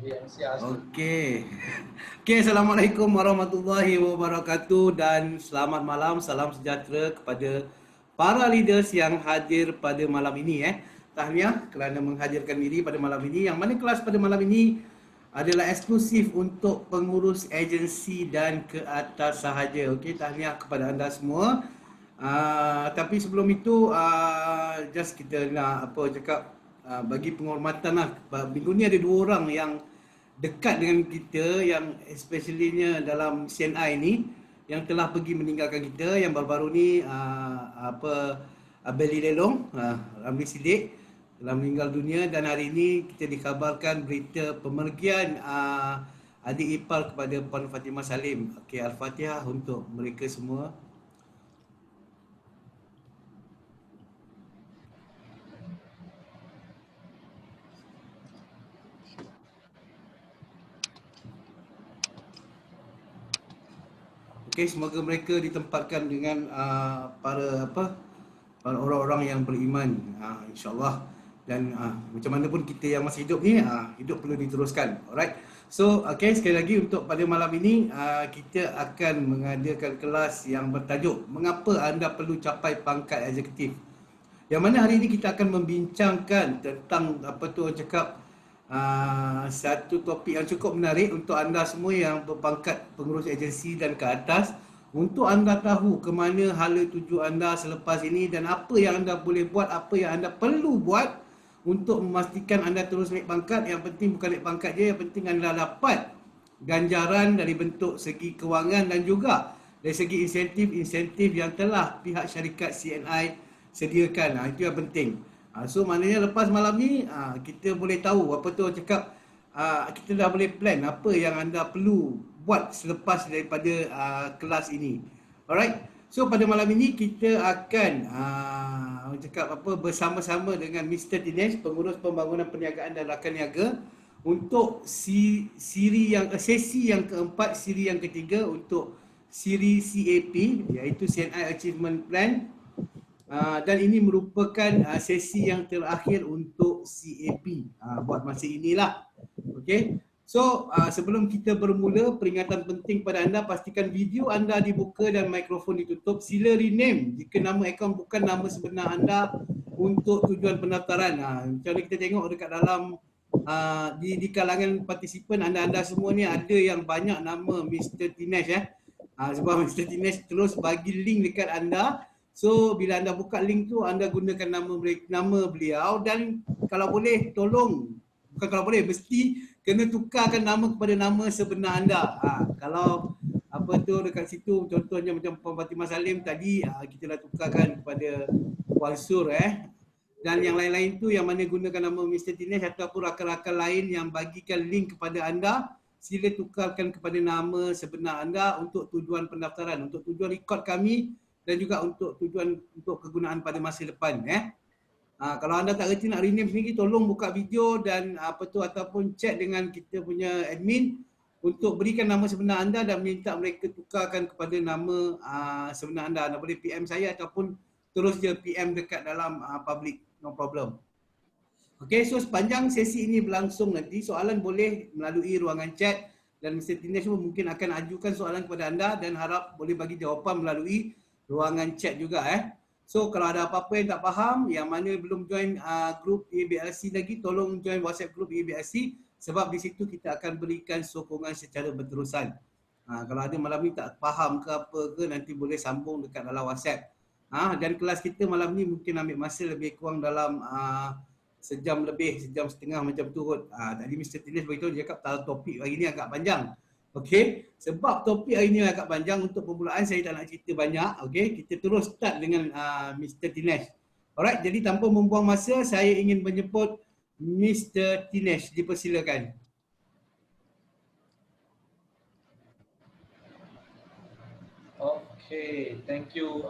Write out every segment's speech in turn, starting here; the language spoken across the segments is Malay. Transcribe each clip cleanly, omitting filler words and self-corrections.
Okey. Okey, Assalamualaikum warahmatullahi wabarakatuh dan selamat malam, salam sejahtera kepada para leaders yang hadir pada malam ini Tahniah kerana menghadirkan diri pada malam ini. Yang mana kelas pada malam ini adalah eksklusif untuk pengurus agensi dan ke atas sahaja. Okey, tahniah kepada anda semua. Tapi sebelum itu just kita nak bagi penghormatan lah. Minggu ni ada dua orang yang dekat dengan kita, yang especially-nya dalam CNI ni, yang telah pergi meninggalkan kita. Yang baru-baru ni Beli Lelong, Ramli Sidik telah meninggal dunia, dan hari ini kita dikabarkan berita pemergian adik ipar kepada Puan Fatimah Salim. Okey, Al-Fatihah untuk mereka semua. Okey, semoga mereka ditempatkan dengan para orang-orang yang beriman, insya-Allah. Dan macam mana pun kita yang masih hidup ni, hidup perlu diteruskan. Alright. So, okey, sekali lagi untuk pada malam ini kita akan mengadakan kelas yang bertajuk Mengapa Anda Perlu Capai Pangkat Eksekutif. Yang mana hari ini kita akan membincangkan tentang satu topik yang cukup menarik untuk anda semua yang berpangkat pengurus agensi dan ke atas, untuk anda tahu ke mana hala tuju anda selepas ini dan apa yang anda boleh buat, apa yang anda perlu buat untuk memastikan anda terus naik pangkat. Yang penting bukan naik pangkat je, yang penting anda dapat ganjaran dari bentuk segi kewangan dan juga dari segi insentif yang telah pihak syarikat CNI sediakan. Itu yang penting. So maknanya lepas malam ni kita boleh tahu kita dah boleh plan apa yang anda perlu buat selepas daripada kelas ini. Alright. So pada malam ini kita akan bersama-sama dengan Mr. Dinesh, pengurus pembangunan perniagaan dan rakan niaga, untuk sesi yang keempat, siri yang ketiga untuk siri CAP, iaitu CNI Achievement Plan. Dan ini merupakan sesi yang terakhir untuk CAP buat masa inilah. Okey. So sebelum kita bermula, peringatan penting pada anda, pastikan video anda dibuka dan mikrofon ditutup. Sila rename jika nama akaun bukan nama sebenar anda untuk tujuan pendaftaran. Macam kita tengok dekat dalam di kalangan partisipan anda semua ni ada yang banyak nama Mr. Dinesh sebab Mr. Dinesh terus bagi link dekat anda. So bila anda buka link tu, anda gunakan nama beliau, dan kalau boleh mesti kena tukarkan nama kepada nama sebenar anda. Kalau dekat situ contohnya macam Puan Fatimah Salim tadi, kita dah tukarkan kepada Puan Sur dan yang lain-lain tu yang mana gunakan nama Mr. Dinesh ataupun rakan-rakan lain yang bagikan link kepada anda, sila tukarkan kepada nama sebenar anda untuk tujuan pendaftaran, untuk tujuan rekod kami, dan juga untuk tujuan untuk kegunaan pada masa depan. Kalau anda tak reti nak rename sendiri, tolong buka video dan ataupun chat dengan kita punya admin untuk berikan nama sebenar anda dan minta mereka tukarkan kepada nama sebenar anda. Anda boleh PM saya ataupun terus je PM dekat dalam public, no problem. Okey, so sepanjang sesi ini berlangsung nanti, soalan boleh melalui ruangan chat dan Mr. Dinesh mungkin akan ajukan soalan kepada anda dan harap boleh bagi jawapan melalui ruangan chat juga. So kalau ada apa-apa yang tak faham, yang mana belum join grup ABLC lagi, tolong join WhatsApp grup ABLC, sebab di situ kita akan berikan sokongan secara berterusan. Kalau ada malam ni tak faham ke apa ke, nanti boleh sambung dekat dalam WhatsApp. Dan kelas kita malam ni mungkin ambil masa lebih kurang dalam sejam lebih, sejam setengah macam tu kot. Tadi Mr. Dinesh beritahu, dia cakap topik hari ni agak panjang. Okey, sebab topik hari ini agak panjang, untuk permulaan saya tak nak cerita banyak. Okey, kita terus start dengan Mr. Dinesh. Alright, jadi tanpa membuang masa, saya ingin menyebut Mr. Dinesh, dipersilakan. Okay, thank you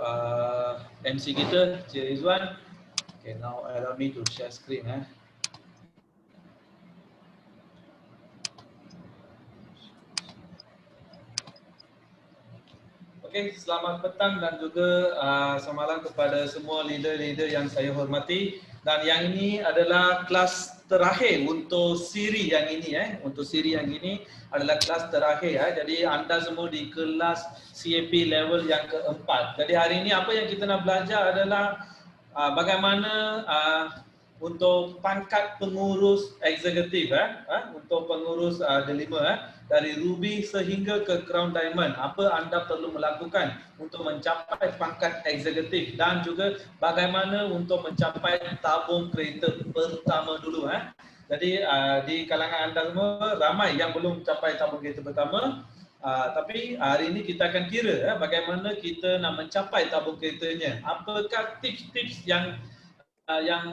MC kita, Cik Rizwan. Okay, now allow me to share screen. Okay, selamat petang dan juga selamat malam kepada semua leader-leader yang saya hormati. Dan yang ini adalah kelas terakhir untuk siri yang ini untuk siri yang ini adalah kelas terakhir Jadi anda semua di kelas CAP level yang keempat. Jadi hari ini apa yang kita nak belajar adalah bagaimana untuk pangkat pengurus eksekutif untuk pengurus delima dari Ruby sehingga ke Crown Diamond. Apa anda perlu melakukan untuk mencapai pangkat eksekutif dan juga bagaimana untuk mencapai tabung kereta pertama dulu Jadi di kalangan anda semua ramai yang belum mencapai tabung kereta pertama. Tapi hari ini kita akan kira bagaimana kita nak mencapai tabung keretanya. Apakah tips-tips yang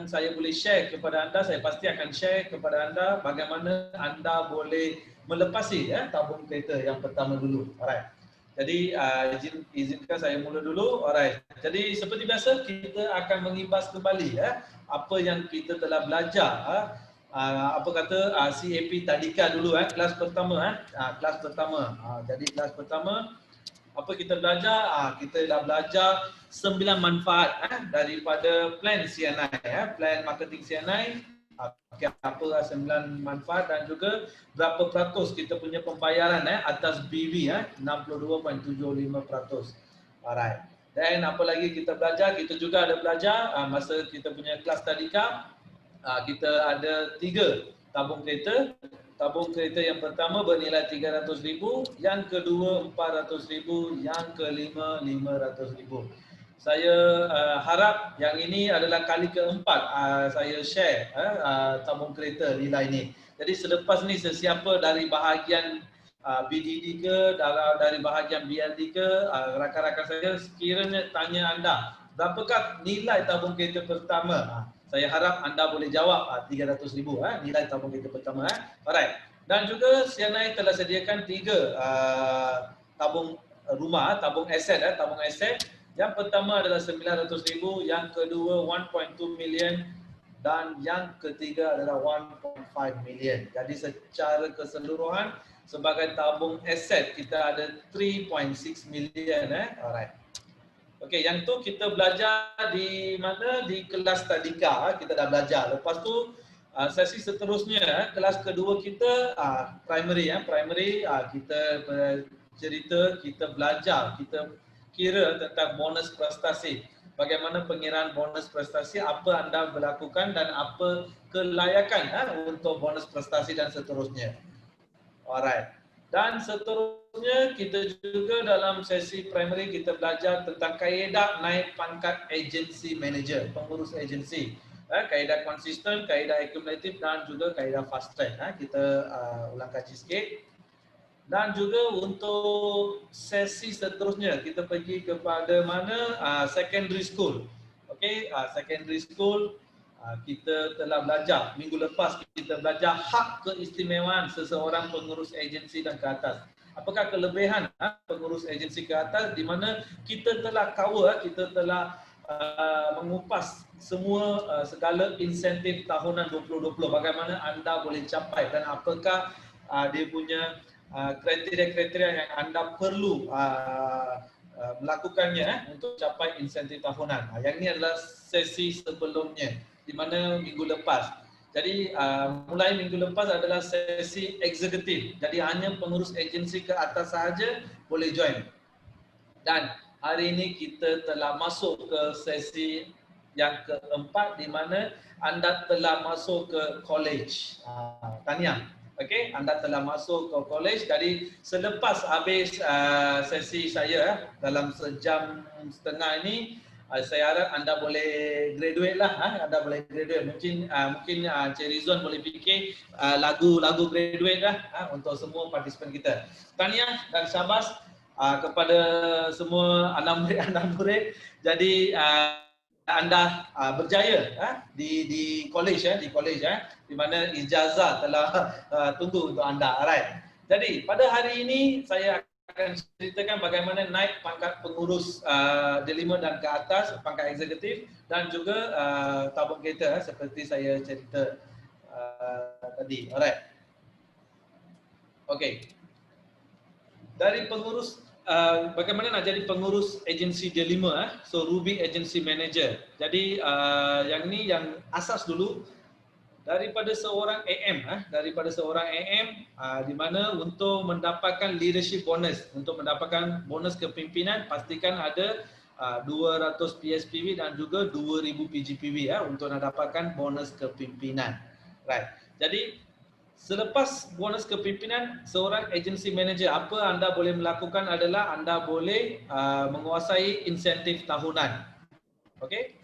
saya boleh share kepada anda. Saya pasti akan share kepada anda bagaimana anda boleh melepasi tabung kereta yang pertama dulu. Alright. Jadi izinkan saya mula dulu. Alright. Jadi seperti biasa kita akan mengimbas kembali apa yang kita telah belajar. Apa kata CAP Tadika dulu kelas pertama kelas pertama. Jadi kelas pertama apa kita belajar? Kita dah belajar 9 manfaat daripada plan CNI plan marketing CNI. Apa 9 manfaat dan juga berapa peratus kita punya pembayaran atas BV 62.75%. Alright. Dan apa lagi kita belajar? Kita juga ada belajar masa kita punya kelas Tadika kita ada 3 tabung kereta. Tabung kereta yang pertama bernilai 300,000, yang kedua 400,000, yang kelima 500,000. Saya harap yang ini adalah kali keempat saya share tabung kereta nilai ini. Jadi selepas ni sesiapa dari bahagian BDD ke, dari bahagian BLD ke, rakan-rakan saya sekiranya tanya anda, berapakah nilai tabung kereta pertama? Saya harap anda boleh jawab 300,000 nilai tabung kereta pertama. Alright. Dan juga CNI telah sediakan 3 tabung rumah, tabung aset tabung aset. Yang pertama adalah 900,000, yang kedua 1.2 million dan yang ketiga adalah 1.5 million. Jadi secara keseluruhan sebagai tabung aset kita ada 3.6 million Alright. Okey, yang tu kita belajar di mana? Di kelas Tadika kita dah belajar. Lepas tu sesi seterusnya kelas kedua kita primary primary kita cerita, kita belajar, kita kira tentang bonus prestasi. Bagaimana pengiraan bonus prestasi, apa anda berlakukan dan apa kelayakan untuk bonus prestasi dan seterusnya. Alright. Dan seterusnya kita juga dalam sesi primary kita belajar tentang kaedah naik pangkat agency manager, pengurus agensi. Kaedah konsisten, kaedah akumulatif dan juga kaedah fast track. Kita ulang kaji sikit. Dan juga untuk sesi seterusnya kita pergi kepada mana? Secondary school. Okey, secondary school kita telah belajar, minggu lepas kita belajar hak keistimewaan seseorang pengurus agensi dan ke atas. Apakah kelebihan pengurus agensi ke atas di mana kita telah cover, kita telah mengupas semua segala insentif tahunan 2020, bagaimana anda boleh capai dan apakah dia punya kriteria-kriteria yang anda perlu melakukannya untuk capai insentif tahunan. Yang ini adalah sesi sebelumnya di mana minggu lepas. Jadi mulai minggu lepas adalah sesi eksekutif. Jadi hanya pengurus agensi ke atas sahaja boleh join. Dan hari ini kita telah masuk ke sesi yang keempat di mana anda telah masuk ke college. Tahniah. Okey, anda telah masuk ke college. Jadi selepas habis sesi saya dalam sejam setengah ini, saya harap anda boleh graduate lah. Anda boleh graduate. Mungkin Encik Rizwan boleh fikir lagu-lagu graduate lah untuk semua partisipan kita. Tahniah dan syabas kepada semua anak murid. Jadi anda berjaya di college di mana ijazah telah tunggu untuk anda. Alright. Jadi pada hari ini saya akan ceritakan bagaimana naik pangkat pengurus delima dan ke atas, pangkat eksekutif dan juga tabung kereta seperti saya cerita tadi. Alright. Okey. Dari pengurus bagaimana nak jadi pengurus agensi delima So Ruby Agency Manager. Jadi yang ni yang asas dulu. daripada seorang AM di mana untuk mendapatkan leadership bonus, untuk mendapatkan bonus kepimpinan pastikan ada 200 PSPV dan juga 2000 PGPV untuk mendapatkan bonus kepimpinan. Right. Jadi selepas bonus kepimpinan, seorang agency manager, apa anda boleh melakukan adalah anda boleh menguasai insentif tahunan. Okey.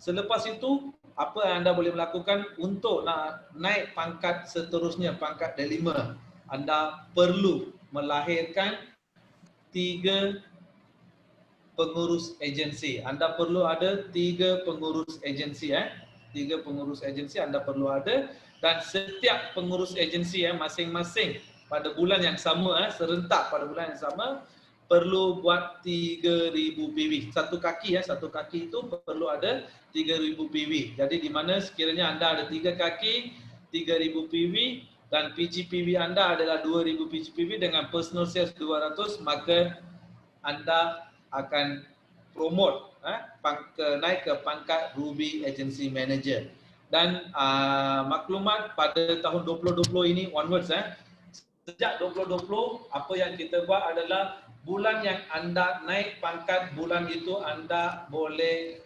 Selepas itu, apa yang anda boleh melakukan untuk nak naik pangkat seterusnya, pangkat D5, anda perlu melahirkan 3 pengurus agensi. Anda perlu ada 3 pengurus agensi 3 pengurus agensi anda perlu ada, dan setiap pengurus agensi masing-masing pada bulan yang sama serentak pada bulan yang sama perlu buat 3000 PV. Satu kaki itu perlu ada 3000 PV. Jadi di mana sekiranya anda ada 3 kaki, 3000 PV dan PGPV anda adalah 2000 PGPV dengan personal sales 200, maka anda akan promote naik ke pangkat Ruby Agency Manager. Dan maklumat pada tahun 2020 ini onwards sejak 2020 apa yang kita buat adalah bulan yang anda naik pangkat, bulan itu anda boleh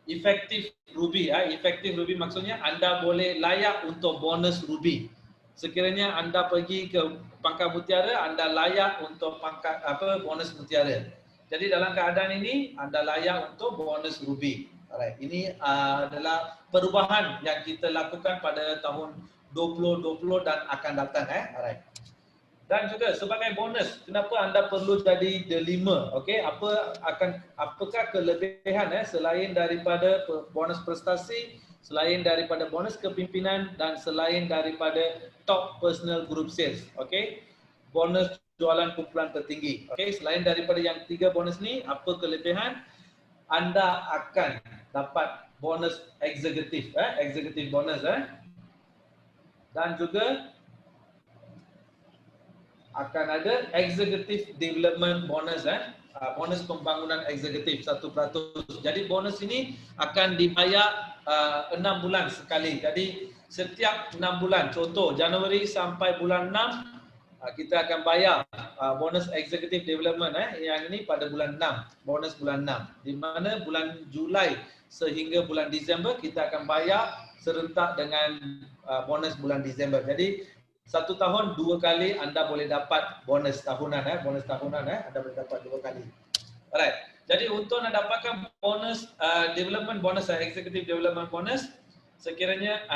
efektif Ruby. Efektif Ruby maksudnya anda boleh layak untuk bonus Ruby. Sekiranya anda pergi ke pangkat mutiara, anda layak untuk pangkat bonus mutiara. Jadi dalam keadaan ini anda layak untuk bonus Ruby. Alright, ini adalah perubahan yang kita lakukan pada tahun 2020 dan akan datang Alright. Dan juga sebagai bonus, kenapa anda perlu jadi D5? Okey, apakah kelebihan selain daripada bonus prestasi, selain daripada bonus kepimpinan dan selain daripada top personal group sales. Okey. Bonus jualan kumpulan tertinggi. Okey, selain daripada yang 3 bonus ni, apa kelebihan? Anda akan dapat bonus eksekutif, eksekutif bonus dan juga akan ada executive development bonus bonus pembangunan eksekutif 1%. Jadi bonus ini akan dibayar 6 bulan sekali. Jadi setiap 6 bulan, contoh Januari sampai bulan 6 kita akan bayar bonus executive development yang ini pada bulan 6, bonus bulan 6. Di mana bulan Julai sehingga bulan Disember kita akan bayar serentak dengan bonus bulan Disember. Jadi 1 tahun 2 kali anda boleh dapat bonus tahunan bonus tahunan anda boleh dapat 2 kali. Alright. Jadi untuk nak dapatkan bonus development bonus executive development bonus, sekiranya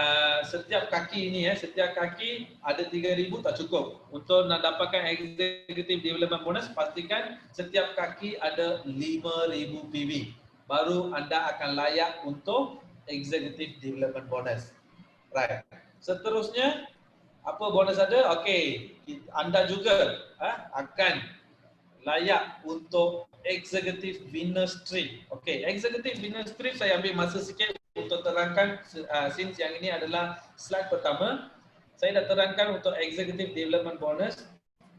setiap kaki ini setiap kaki ada 3000 tak cukup. Untuk nak dapatkan executive development bonus, pastikan setiap kaki ada 5000 PV. Baru anda akan layak untuk executive development bonus. Right. Seterusnya apa bonus ada? Okey, anda juga akan layak untuk executive winner streak. Okey, executive winner streak saya ambil masa sikit untuk terangkan since yang ini adalah slide pertama. Saya dah terangkan untuk executive development bonus,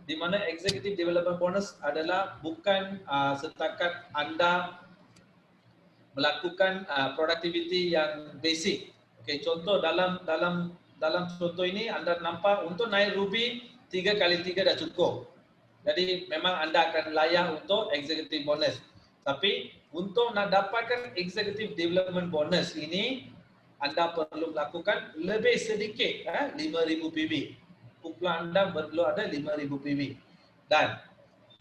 di mana executive development bonus adalah bukan setakat anda melakukan productivity yang basic. Okey, contoh dalam contoh ini anda nampak untuk naik Ruby 3 kali 3 dah cukup. Jadi memang anda akan layak untuk executive bonus. Tapi untuk nak dapatkan executive development bonus ini, anda perlu melakukan lebih sedikit 5,000 PV. Kumpulan anda perlu ada 5,000 PV. Dan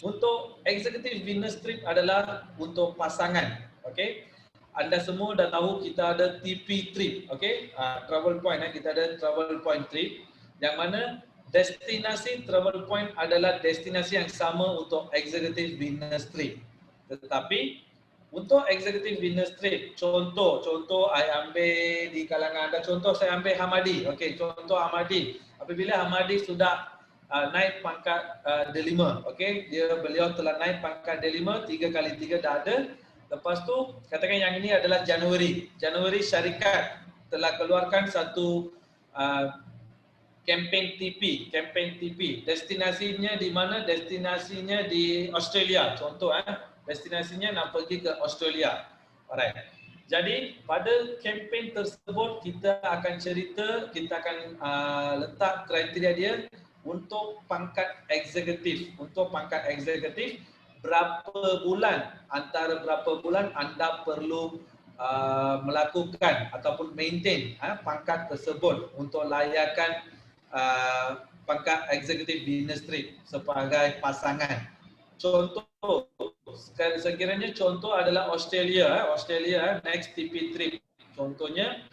untuk executive winner streak adalah untuk pasangan. Okey. Anda semua dah tahu kita ada TP trip, okey? Travel point kita ada travel point trip yang mana destinasi travel point adalah destinasi yang sama untuk executive winner trip. Tetapi untuk executive winner trip, contoh saya ambil di kalangan anda, contoh saya ambil Hamadi. Okey, contoh Hamadi. Apabila Hamadi sudah naik pangkat D5, okey, beliau telah naik pangkat D5, 3 kali 3 dah ada. Lepas tu, katakan yang ini adalah Januari. Januari syarikat telah keluarkan satu campaign TP. Destinasinya di mana? Destinasinya di Australia. Contoh destinasinya nak pergi ke Australia. Alright. Jadi pada kempen tersebut kita akan cerita, kita akan letak kriteria dia untuk pangkat eksekutif. Untuk pangkat eksekutif, berapa bulan, antara berapa bulan anda perlu melakukan ataupun maintain pangkat tersebut untuk layakan pangkat eksekutif business trip sebagai pasangan. Contoh, sekiranya contoh adalah Australia next TP trip contohnya,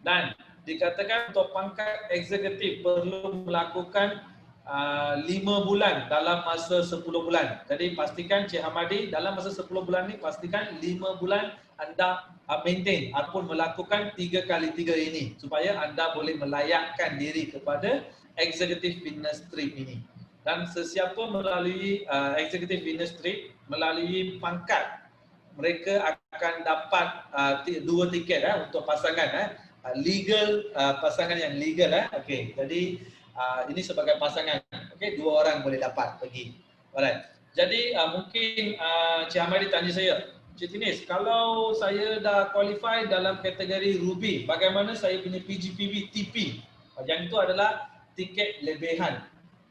dan dikatakan untuk pangkat eksekutif perlu melakukan 5 bulan dalam masa 10 bulan. Jadi pastikan Cik Hamadi dalam masa 10 bulan ni pastikan 5 bulan anda maintain ataupun melakukan 3 kali 3 ini supaya anda boleh melayakkan diri kepada executive business trip ini. Dan sesiapa melalui executive business trip melalui pangkat, mereka akan dapat 2 tiket untuk pasangan legal, pasangan yang legal okey. Jadi ini sebagai pasangan, okey, 2 orang boleh dapat pergi. Alright. Jadi mungkin Cik Hamadi tanya saya, Cik Tinis, kalau saya dah qualify dalam kategori Ruby, bagaimana saya punya PGPB TP? Yang itu adalah tiket lebihan.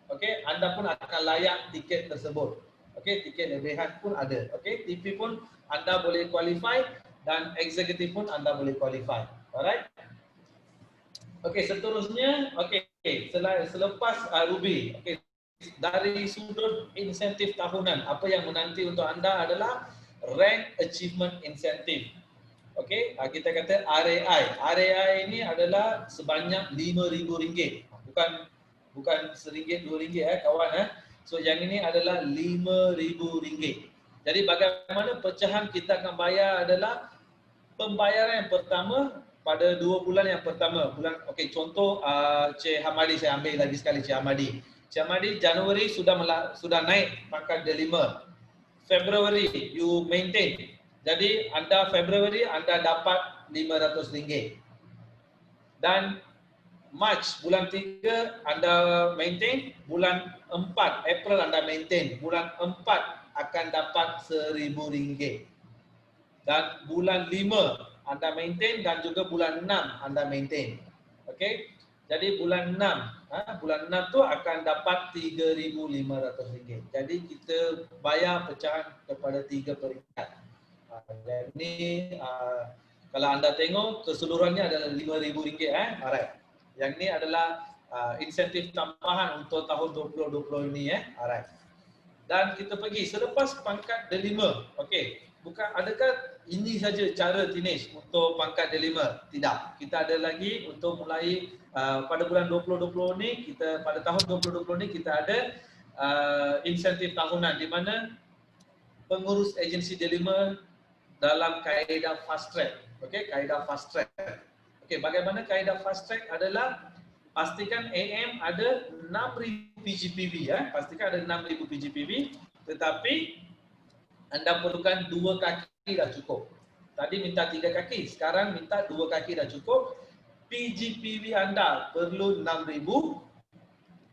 Okey, anda pun akan layak tiket tersebut. Okey, tiket lebihan pun ada. Okey, TP pun anda boleh qualify dan eksekutif pun anda boleh qualify. Alright. Okey, seterusnya, okey, selepas Ruby, okey, dari sudut insentif tahunan, apa yang menanti untuk anda adalah Rank Achievement Incentive. Okey, kita kata RAI. RAI ini adalah sebanyak RM5,000. Bukan RM1, RM2 kawan So yang ini adalah RM5,000. Jadi bagaimana pecahan kita akan bayar adalah pembayaran yang pertama pada 2 bulan yang pertama. Okey, contoh Cik Hamadi, saya ambil lagi sekali Cik Hamadi. Cik Hamadi Januari sudah naik pangkat D5. Februari you maintain. Jadi anda Februari anda dapat RM500. Dan March bulan 3 anda maintain, bulan 4 April anda maintain, bulan 4 akan dapat RM1,000. Dan bulan 5 anda maintain dan juga bulan 6 anda maintain. Okey. Jadi bulan 6 tu akan dapat RM3,500. Jadi kita bayar pecahan kepada 3 peringkat. Jadi kalau anda tengok keseluruhannya adalah RM5,000 Alright. Yang ni adalah insentif tambahan untuk tahun 2020 ini Alright. Dan kita pergi selepas pangkat D5. Okey. Bukan adakah ini saja cara Tinis untuk pangkat D5? Tidak. Kita ada lagi untuk mulai pada bulan 2020 ni, kita pada tahun 2020 ni kita ada insentif tahunan di mana pengurus agensi D5 dalam kaedah fast track. Okey, kaedah fast track. Okey, bagaimana kaedah fast track adalah pastikan AM ada 6,000 PGPB pastikan ada 6,000 PGPB, tetapi anda perlukan 2 kaki dah cukup. Tadi minta 3 kaki, sekarang minta 2 kaki dah cukup. PGPB anda perlu 6,000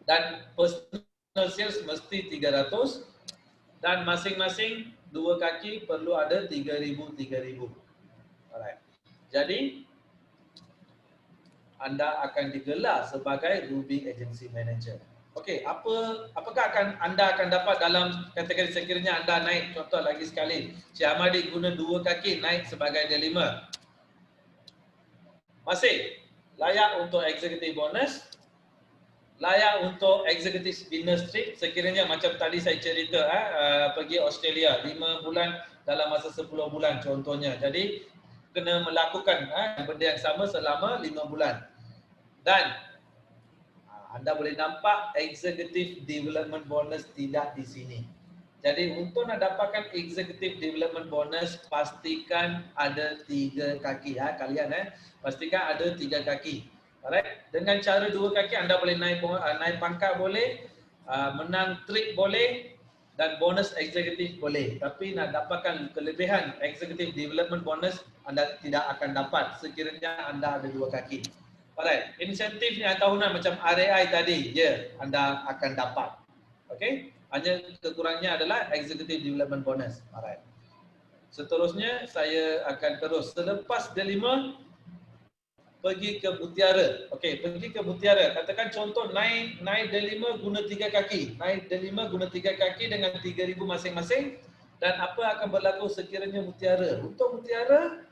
dan personal sales mesti 300 dan masing-masing 2 kaki perlu ada 3,000. Alright. Jadi anda akan digelar sebagai Ruby Agency Manager. Okey, apakah anda akan dapat dalam kategori sekiranya anda naik, contoh lagi sekali, Cik Hamadi guna 2 kaki naik sebagai D5. Masih layak untuk executive bonus, layak untuk executive business trip sekiranya macam tadi saya cerita pergi Australia 5 bulan dalam masa 10 bulan contohnya. Jadi kena melakukan benda yang sama selama 5 bulan. Dan anda boleh nampak executive development bonus tidak di sini. Jadi untuk nak dapatkan executive development bonus pastikan ada 3 kaki kalian pastikan ada 3 kaki. Alright, dengan cara 2 kaki anda boleh naik pangkat boleh, menang trip boleh dan bonus eksekutif boleh. Tapi nak dapatkan kelebihan executive development bonus anda tidak akan dapat sekiranya anda ada 2 kaki. Alright, insentif yang tahunan macam RAI tadi je anda akan dapat. Okey, hanya kekurangannya adalah executive development bonus. Alright. Seterusnya saya akan terus. Selepas D5, pergi ke Mutiara. Okey, pergi ke Mutiara. Katakan contoh naik D5 guna 3 kaki. Naik D5 guna 3 kaki dengan 3,000 masing-masing. Dan apa akan berlaku sekiranya Mutiara? Untuk Mutiara,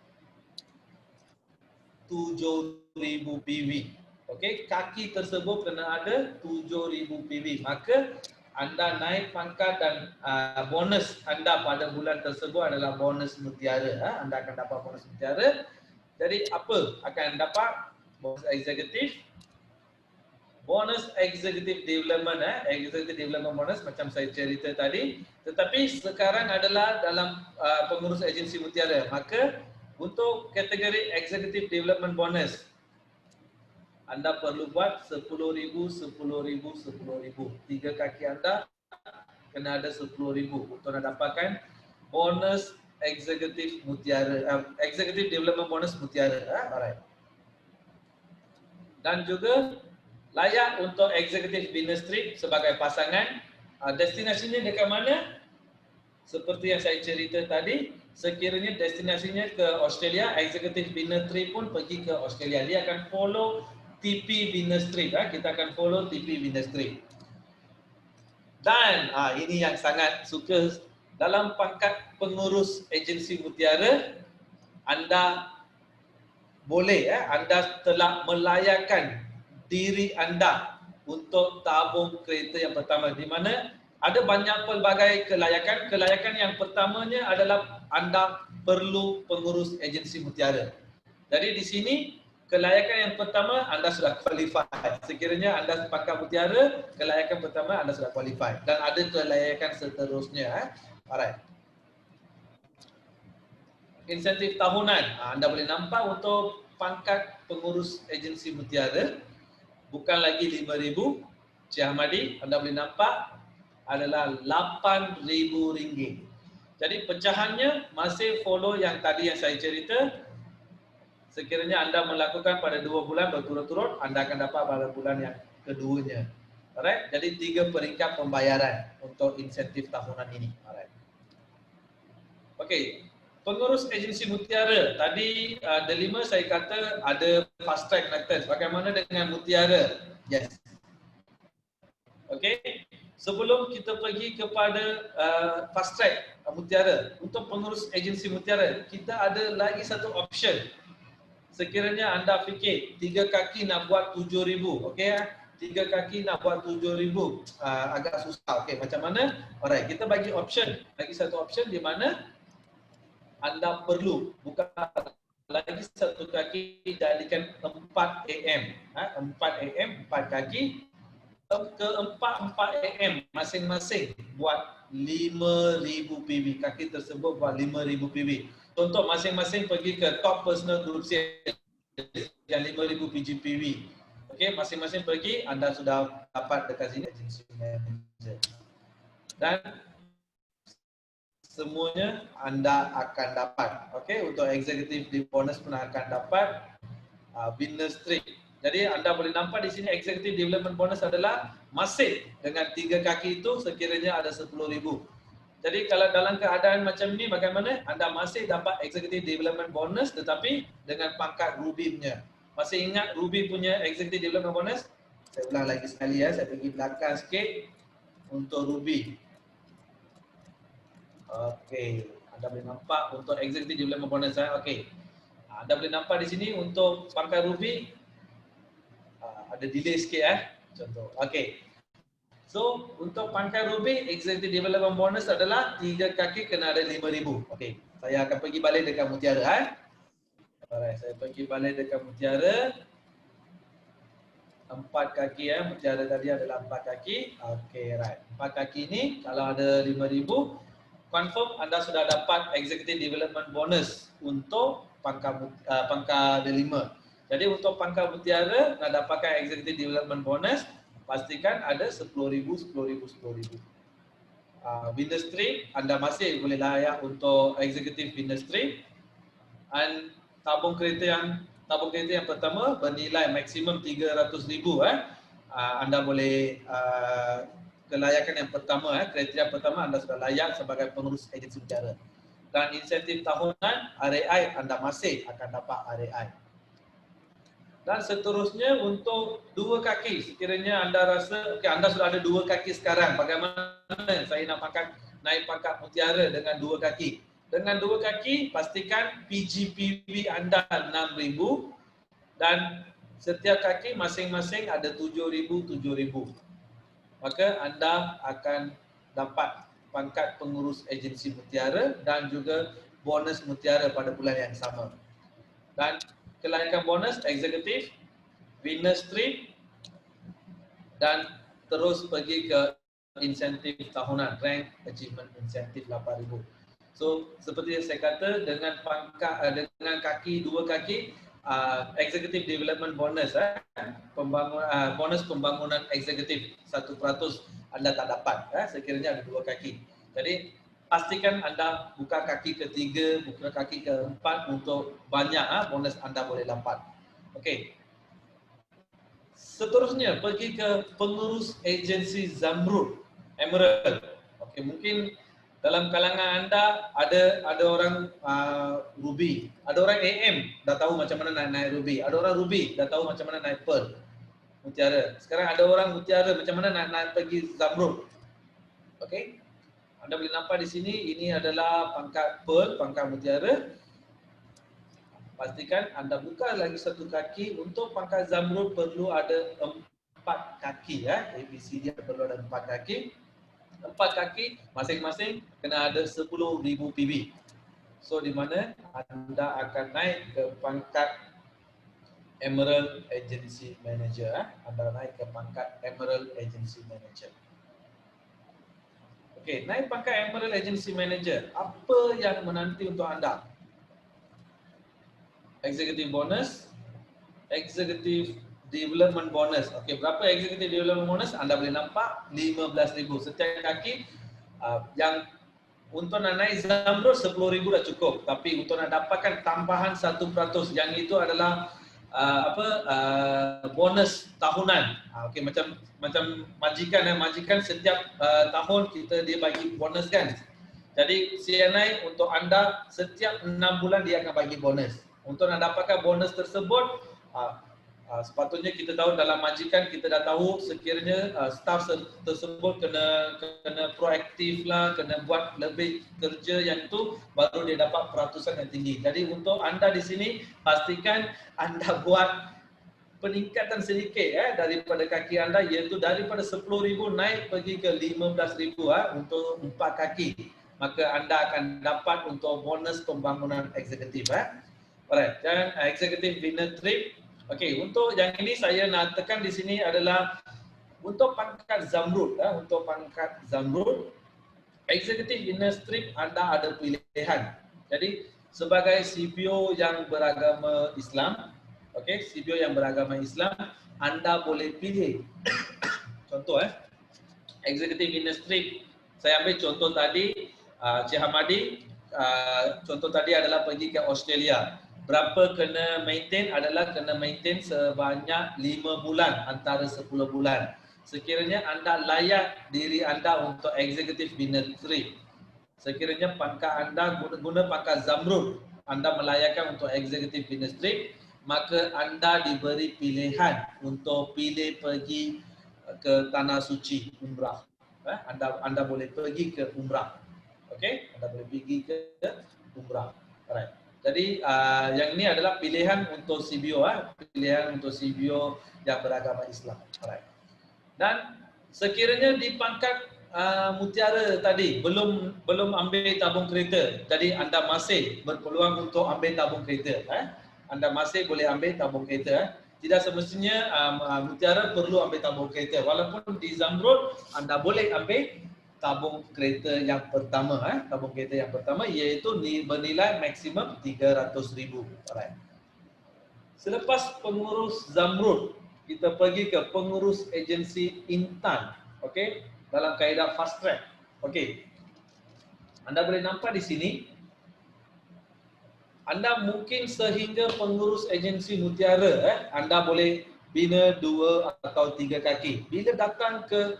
7,000 PV. Okey, kaki tersebut kena ada 7,000 PV. Maka anda naik pangkat dan bonus anda pada bulan tersebut adalah bonus Mutiara. Anda akan dapat bonus Mutiara. Jadi apa akan dapat? Bonus eksekutif. Bonus executive development, executive development bonus macam saya cerita tadi. Tetapi sekarang adalah dalam pengurus agensi Mutiara. Maka untuk kategori executive development bonus, anda perlu buat 10,000, 10,000, 10,000. 3 kaki anda kena ada 10,000 untuk anda dapatkan bonus executive Mutiara, executive development bonus Mutiara. Alright. Dan juga layak untuk executive business trip sebagai pasangan. Destinasinya dekat mana? Seperti yang saya cerita tadi, sekiranya destinasinya ke Australia, executive business trip pun pergi ke Australia. Dia akan follow TP business trip. Kita akan follow TP business trip. Dan ini yang sangat suka dalam pangkat pengurus agensi Mutiara, anda boleh anda telah melayakkan diri anda untuk tabung kereta yang pertama, di mana ada banyak pelbagai kelayakan. Kelayakan yang pertamanya adalah anda perlu pengurus agensi Mutiara. Jadi di sini kelayakan yang pertama anda sudah qualify. Sekiranya anda pangkat Mutiara, kelayakan pertama anda sudah qualify. Dan ada kelayakan seterusnya. Alright. Insentif tahunan. Anda boleh nampak untuk pangkat pengurus agensi Mutiara, bukan lagi 5,000. Cik Ahmadi, anda boleh nampak adalah RM8,000. Jadi pecahannya masih follow yang tadi yang saya cerita. Sekiranya anda melakukan pada 2 bulan berturut-turut, anda akan dapat pada bulan yang keduanya. Alright, jadi 3 peringkat pembayaran untuk insentif tahunan ini. Alright. Okey, pengurus agensi Mutiara. Tadi D5 saya kata ada fast track method. Bagaimana dengan Mutiara? Yes. Okey. Sebelum kita pergi kepada fast track Mutiara, untuk pengurus agensi Mutiara, kita ada lagi satu option. Sekiranya anda fikir 3 kaki nak buat 7,000, okey 3 kaki nak buat 7,000, agak susah. Okey, macam mana? Alright, kita bagi option, lagi satu option di mana anda perlu buka lagi satu kaki jadikan 4 AM. 4 AM, 4 kaki ke 4 AM masing-masing buat 5,000 PV. Kaki tersebut buat 5,000 PV. Contoh masing-masing pergi ke top personal group sales yang 5,000 PV. Okey, masing-masing pergi, anda sudah dapat dekat sini agency manager. Dan semuanya anda akan dapat. Okey, untuk executive bonus pun akan dapat business trip. Jadi anda boleh nampak di sini executive development bonus adalah masih dengan 3 kaki itu sekiranya ada 10,000. Jadi kalau dalam keadaan macam ini bagaimana? Anda masih dapat executive development bonus tetapi dengan pangkat Ruby punya. Masih ingat Ruby punya executive development bonus? Saya ulang lagi sekali saya pergi belakang sikit untuk Ruby. Okey, anda boleh nampak untuk executive development bonus okey. Anda boleh nampak di sini untuk pangkat Ruby ada delay sikit contoh. Okey. So, untuk pangkat Ruby, executive development bonus adalah 3 kaki kena ada 5,000. Okey, saya akan pergi balik dekat Mutiara. Alright, saya pergi balik dekat Mutiara. 4 kaki Mutiara tadi adalah 4 kaki. Okey, right. 4 kaki ni kalau ada 5,000, confirm anda sudah dapat executive development bonus untuk pangkat D5. Jadi untuk pangkat Mutiara nak dapatkan executive development bonus, pastikan ada 10,000, 10,000, 10,000. Business trip, anda masih boleh layak untuk executive business trip. Dan tabung kereta yang pertama bernilai maksimum 300,000. Anda boleh kelayakan yang pertama, kriteria pertama anda sudah layak sebagai pengurus agensi Mutiara. dan insentif tahunan RAI, anda masih akan dapat RAI. Dan seterusnya untuk 2 kaki, sekiranya anda rasa anda sudah ada 2 kaki sekarang, bagaimana saya nak naik pangkat mutiara dengan 2 kaki? Dengan 2 kaki, pastikan PGPV anda 6,000 dan setiap kaki masing-masing ada 7,000. Maka anda akan dapat pangkat pengurus agensi mutiara dan juga bonus mutiara pada bulan yang sama. Dan kelaikan bonus eksekutif, winner strip dan terus pergi ke insentif tahunan, rank achievement insentif 8,000. So seperti yang saya kata, dengan pangkat dengan kaki 2 kaki, executive development bonus, bonus pembangunan eksekutif 1% anda tak dapat sekiranya ada 2 kaki. Jadi pastikan anda buka kaki ketiga, buka kaki keempat untuk banyak bonus anda boleh dapat. Okey. Seterusnya pergi ke pengurus agensi Zamrud, Emerald. Okey, mungkin dalam kalangan anda ada orang Ruby, ada orang AM dah tahu macam mana naik Ruby, ada orang Ruby dah tahu macam mana naik Pearl, mutiara. Sekarang ada orang mutiara macam mana naik pergi Zamrud. Okey. Anda boleh nampak di sini, ini adalah pangkat Pearl, pangkat mutiara. Pastikan anda buka lagi 1 kaki. Untuk pangkat Zamrud perlu ada 4 kaki ABC dia perlu ada 4 kaki. 4 kaki masing-masing kena ada 10,000 PB. So di mana anda akan naik ke pangkat Emerald Agency Manager. Anda naik ke pangkat Emerald Agency Manager. Okey, naik pangkat Emerald Agency Manager. Apa yang menanti untuk anda? Executive bonus, executive development bonus. Okey, berapa executive development bonus? Anda boleh nampak 15,000 setiap kaki. Yang untuk nak naik Zamrud 10,000 dah cukup. Tapi untuk nak dapatkan tambahan 1%, yang itu adalah bonus tahunan. Okey, macam majikan setiap tahun dia bagi bonus kan. Jadi CNI untuk anda setiap 6 bulan dia akan bagi bonus. Untuk nak dapatkan bonus tersebut, sepatutnya kita tahu dalam majikan kita dah tahu sekiranya staff tersebut kena proaktif lah, kena buat lebih kerja yang itu baru dia dapat peratusan yang tinggi. Jadi untuk anda di sini pastikan anda buat peningkatan sedikit daripada kaki anda, iaitu daripada 10,000 naik pergi ke 15,000 untuk 4 kaki. Maka anda akan dapat untuk bonus pembangunan eksekutif. Alright, dan executive winner trip. Okey, untuk yang ini saya nak tekan di sini adalah untuk pangkat Zamrud. Untuk pangkat Zamrud, executive winner trip anda ada pilihan. Jadi sebagai CPO yang beragama Islam, okey, CPO yang beragama Islam, anda boleh pilih. Contoh executive winner trip. Saya ambil contoh tadi, Cik Hamadi, contoh tadi adalah pergi ke Australia. Berapa kena maintain adalah kena maintain sebanyak 5 bulan antara 10 bulan. Sekiranya anda layak diri anda untuk executive winner trip, sekiranya pangkat anda guna pangkat Zamrud, anda melayakkan untuk executive winner trip, maka anda diberi pilihan untuk pilih pergi ke Tanah Suci Umrah. Anda boleh pergi ke Umrah. Okey, anda boleh pergi ke Umrah. Alright. Jadi yang ini adalah pilihan untuk CBO, pilihan untuk CBO yang beragama Islam. Alright. Dan sekiranya di pangkat mutiara tadi belum ambil tabung kereta, jadi anda masih berpeluang untuk ambil tabung kereta. Anda masih boleh ambil tabung kereta. Tidak semestinya mutiara perlu ambil tabung kereta. Walaupun di Zamrud anda boleh ambil tabung kereta yang pertama, tabung kereta yang pertama, iaitu bernilai maksimum 300,000. Alright. Selepas pengurus Zamrud, kita pergi ke pengurus agensi Intan. Okey, dalam kaedah fast track. Okey. Anda boleh nampak di sini, anda mungkin sehingga pengurus agensi mutiara, anda boleh bina 2 atau 3 kaki. Bila datang ke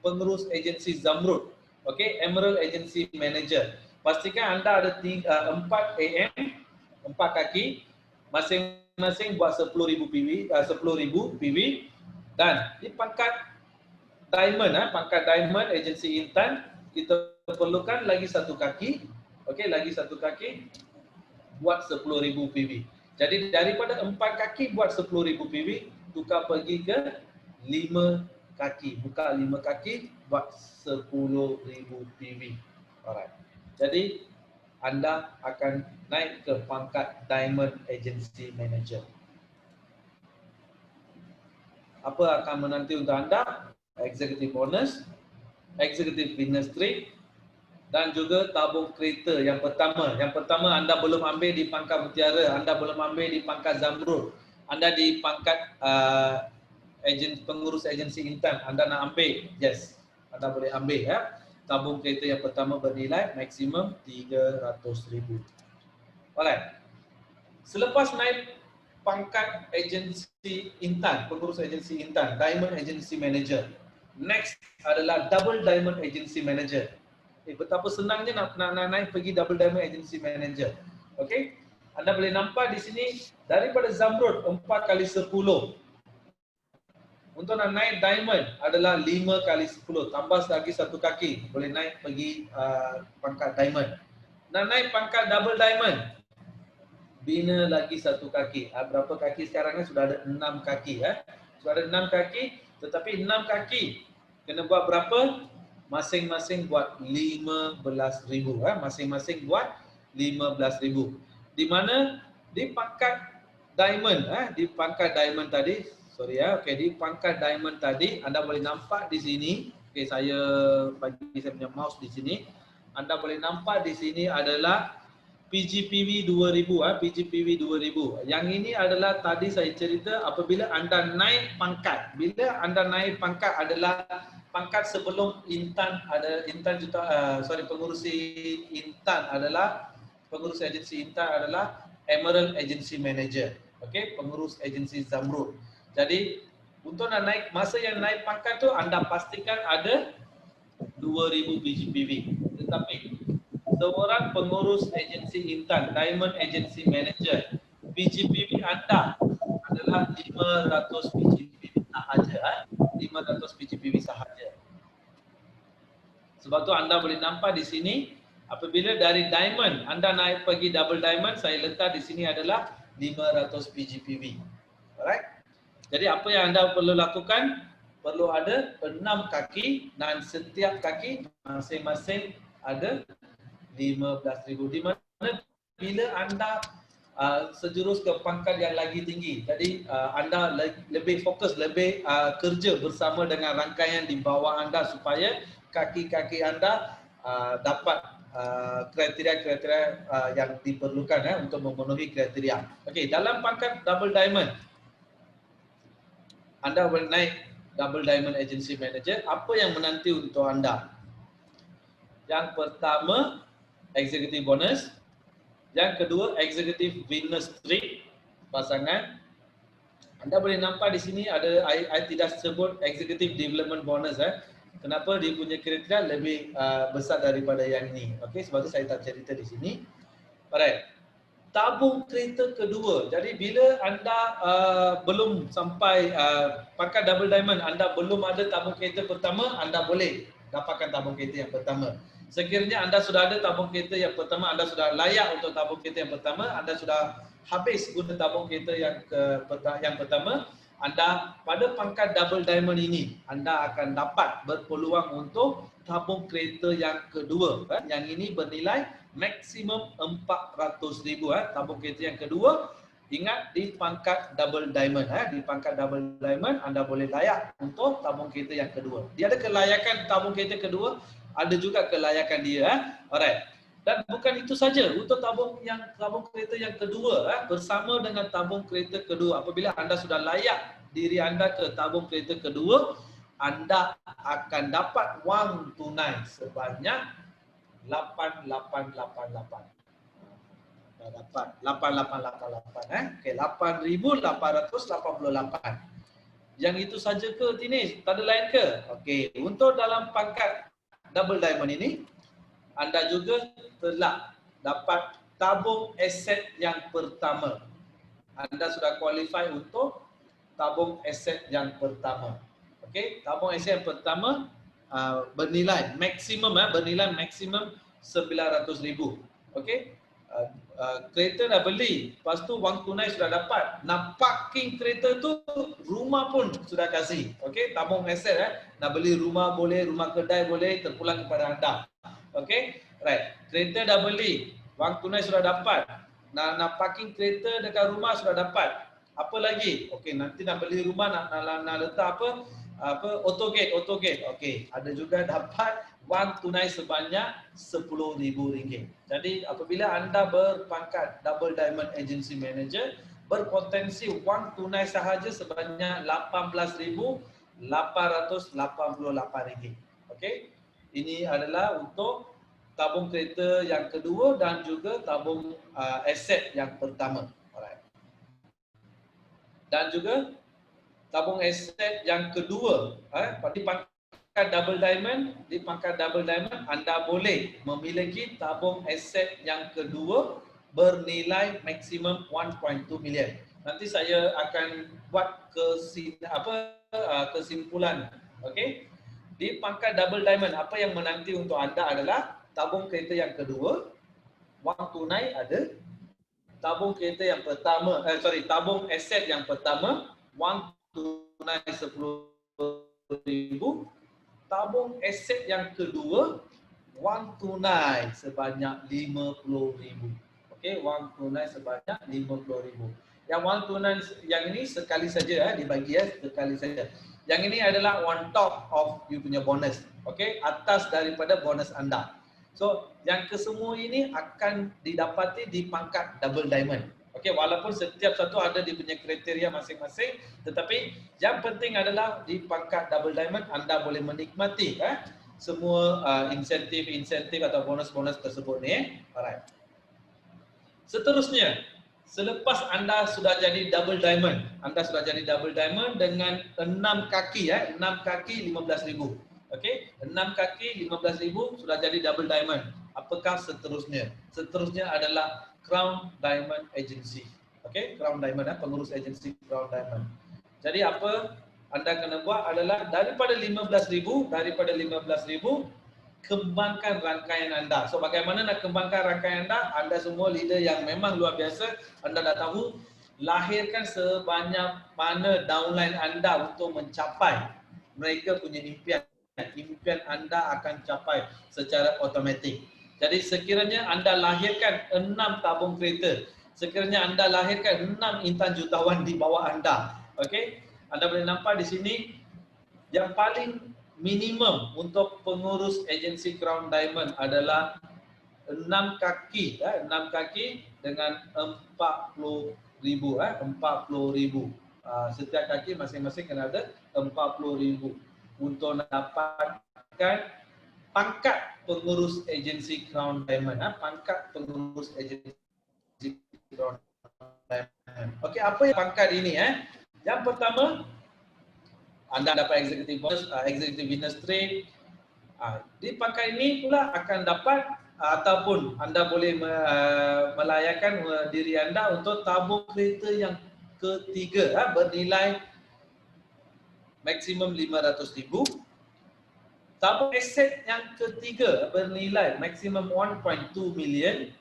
pengurus agensi Zamrud, okey, Emerald Agency Manager, pastikan anda ada 4 AM, 4 kaki, masing-masing buat 10,000 PV, 10,000 PV, dan di pangkat diamond, pangkat diamond agensi Intan, kita perlukan lagi satu kaki, okey, lagi satu kaki buat 10,000 PV. Jadi daripada 4 kaki buat 10,000 PV, tukar pergi ke 5 kaki, buka 5 kaki buat 10,000 PV. Alright. Jadi anda akan naik ke pangkat Diamond Agency Manager. Apa akan menanti untuk anda? Executive bonus, executive business trip, dan juga tabung kereta yang pertama. Yang pertama anda belum ambil di pangkat Mutiara, anda belum ambil di pangkat Zamrud, anda di pangkat pengurus agensi Intan, anda nak ambil, yes, anda boleh ambil ya. Tabung kereta yang pertama bernilai maksimum 300,000. Alright. Selepas naik pangkat agensi Intan, pengurus agensi Intan, Diamond Agency Manager, next adalah Double Diamond Agency Manager. Betapa senangnya nak naik pergi Double Diamond Agency Manager. Okey, anda boleh nampak di sini daripada Zamrud 4 kali 10. Untuk nak naik diamond adalah 5 kali 10, tambah lagi satu kaki, boleh naik pergi pangkat diamond. Nak naik pangkat double diamond, bina lagi satu kaki. Berapa kaki sekarang ni? Sudah ada 6 kaki. Sudah ada 6 kaki, tetapi 6 kaki kena buat berapa? Masing-masing buat 15,000. Masing-masing buat 15,000. Di mana? Di pangkat diamond. Di pangkat diamond tadi, sorry okey, di pangkat diamond tadi, anda boleh nampak di sini. Okey, saya bagi saya punya mouse di sini. Anda boleh nampak di sini adalah PGPV 2000, PGPV 2000. Yang ini adalah tadi saya cerita apabila anda naik pangkat. Bila anda naik pangkat adalah pangkat sebelum Intan ada pengurusi Intan adalah pengurus agensi Intan adalah Emerald Agency Manager. Okey, pengurus agensi Zamrud. Jadi untuk nak naik, masa yang naik pangkat tu anda pastikan ada 2000 PGPV. Tetapi seorang pengurus agensi Intan, Diamond Agency Manager, PGPV anda adalah 500 PGPV sahaja. 500 PGPV sahaja. Sebab tu anda boleh nampak di sini, apabila dari diamond anda naik pergi double diamond, saya letak di sini adalah 500 PGPV. Alright. Jadi apa yang anda perlu lakukan? Perlu ada 6 kaki dan setiap kaki masing-masing ada 15,000. Di mana bila anda sejurus ke pangkat yang lagi tinggi, jadi anda lebih fokus, lebih kerja bersama dengan rangkaian di bawah anda supaya kaki-kaki anda dapat kriteria-kriteria yang diperlukan untuk memenuhi kriteria. Okey, dalam pangkat double diamond anda boleh naik Double Diamond Agency Manager. Apa yang menanti untuk anda? Yang pertama, Executive Bonus. Yang kedua, Executive Business Trip pasangan. Anda boleh nampak di sini ada, I tidak sebut Executive Development Bonus. Kenapa? Dia punya kriteria lebih besar daripada yang ini. Okey, sebab itu saya tak cerita di sini. Alright. Tabung kereta kedua. Jadi bila anda belum sampai pangkat double diamond, anda belum ada tabung kereta pertama, anda boleh dapatkan tabung kereta yang pertama. Sekiranya anda sudah ada tabung kereta yang pertama, anda sudah layak untuk tabung kereta yang pertama, anda sudah habis guna tabung kereta yang pertama, anda pada pangkat double diamond ini, anda akan dapat berpeluang untuk tabung kereta yang kedua. Yang ini bernilai maksimum 400,000. Tabung kereta yang kedua, ingat di pangkat double diamond. Di pangkat double diamond anda boleh layak untuk tabung kereta yang kedua. Dia ada kelayakan tabung kereta kedua, ada juga kelayakan dia. Alright. Dan bukan itu saja, untuk tabung kereta yang kedua, bersama dengan tabung kereta kedua, apabila anda sudah layak diri anda ke tabung kereta kedua, anda akan dapat wang tunai sebanyak 8888. Dah dapat 8888. Okey, 8,888. Yang itu saja ke Tinis? Tak ada lain ke? Okey, untuk dalam pangkat double diamond ini anda juga telah dapat tabung aset yang pertama. Anda sudah qualify untuk tabung aset yang pertama. Okey, tabung aset yang pertama bernilai maksimum 900,000. Okey. Kereta dah beli, lepas tu wang tunai sudah dapat. Nak parking kereta tu, rumah pun sudah kasih. Okey, tabung aset nak beli rumah boleh, rumah kedai boleh, terpulang kepada anda. Okey, right. Kereta dah beli, wang tunai sudah dapat. Nak parking kereta dekat rumah sudah dapat. Apa lagi? Okey, nanti nak beli rumah nak letak apa autogate. Okey, ada juga dapat wang tunai sebanyak RM10,000. Jadi apabila anda berpangkat Double Diamond Agency Manager, berpotensi wang tunai sahaja sebanyak RM18,888. Okey. Ini adalah untuk tabung kereta yang kedua dan juga tabung aset yang pertama. Alright. Dan juga tabung aset yang kedua, di pangkat Double Diamond, anda boleh memiliki tabung aset yang kedua bernilai maksimum 1.2 million. Nanti saya akan buat kesimpulan. Okey. Di pangkat Double Diamond, apa yang menanti untuk anda adalah tabung kereta yang kedua, wang tunai ada, tabung kereta yang pertama, tabung aset yang pertama, wang tunai RM10,000, tabung aset yang kedua, wang tunai sebanyak RM50,000. Okey, wang tunai sebanyak RM50,000. Yang wang tunai yang ini sekali saja dibagi sekali saja. Yang ini adalah on top of you punya bonus. Okey, atas daripada bonus anda. So, yang kesemua ini akan didapati di pangkat Double Diamond. Okey, walaupun setiap satu ada di punya kriteria masing-masing, tetapi yang penting adalah di pangkat Double Diamond anda boleh menikmati semua insentif atau bonus-bonus tersebut ni. Alright. Seterusnya, selepas anda sudah jadi Double Diamond, dengan 6 kaki 6 kaki 15,000. Okey, 6 kaki 15,000 sudah jadi Double Diamond. Apakah seterusnya? Seterusnya adalah Crown Diamond Agency. Okey, Crown Diamond, pengurus agensi Crown Diamond. Jadi apa anda kena buat adalah daripada 15,000, kembangkan rangkaian anda. So bagaimana nak kembangkan rangkaian anda? Anda semua leader yang memang luar biasa, anda dah tahu, lahirkan sebanyak mana downline anda untuk mencapai mereka punya impian. Impian anda akan capai secara automatik. Jadi sekiranya anda lahirkan 6 tabung kereta, sekiranya anda lahirkan 6 intan jutawan di bawah anda, okey? Anda boleh nampak di sini yang paling minimum untuk pengurus agensi Crown Diamond adalah 6 kaki, 6 kaki dengan 40,000, 40,000. Setiap kaki masing-masing kena ada 40,000 untuk dapatkan pangkat pengurus agensi Crown Diamond, pangkat pengurus agensi Crown Diamond. Okey, apa yang pangkat ini? Yang pertama, anda dapat executive bonus, executive winner straight. Di pangkat ini pula akan dapat ataupun anda boleh melayakan diri anda untuk tabung kereta yang ketiga bernilai maksimum 500,000. Tabung aset yang ketiga bernilai maksimum 1.2 million.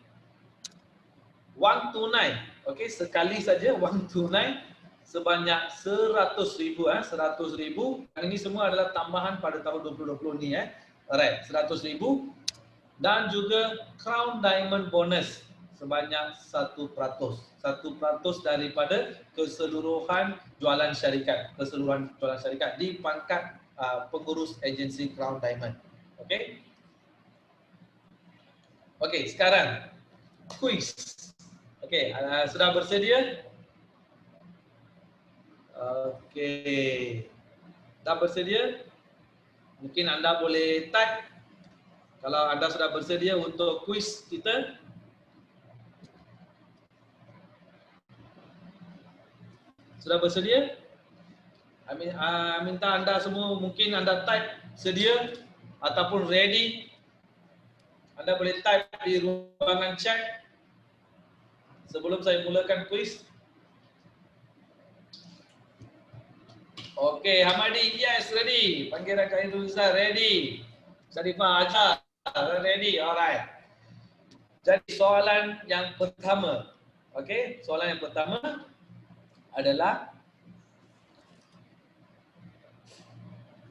Wang tunai, okey, sekali saja wang tunai sebanyak 100,000, 100,000. Ini semua adalah tambahan pada tahun 2020 ni, alright, 100,000. Dan juga Crown Diamond bonus sebanyak 1% daripada keseluruhan jualan syarikat, di pangkat pengurus agensi Crown Diamond. Okey. Okey, sekarang kuis. Okey, sudah bersedia? Okey. Dah bersedia? Mungkin anda boleh type kalau anda sudah bersedia untuk kuis kita. Sudah bersedia? Minta anda semua mungkin anda type sedia ataupun ready. Anda boleh type di ruangan chat sebelum saya mulakan kuis. Okey, Hamadi, yes, ready. Panggilan Khairul Izzah, ready. Sarifah Acha, ready. Alright. Jadi soalan yang pertama, okey, soalan yang pertama adalah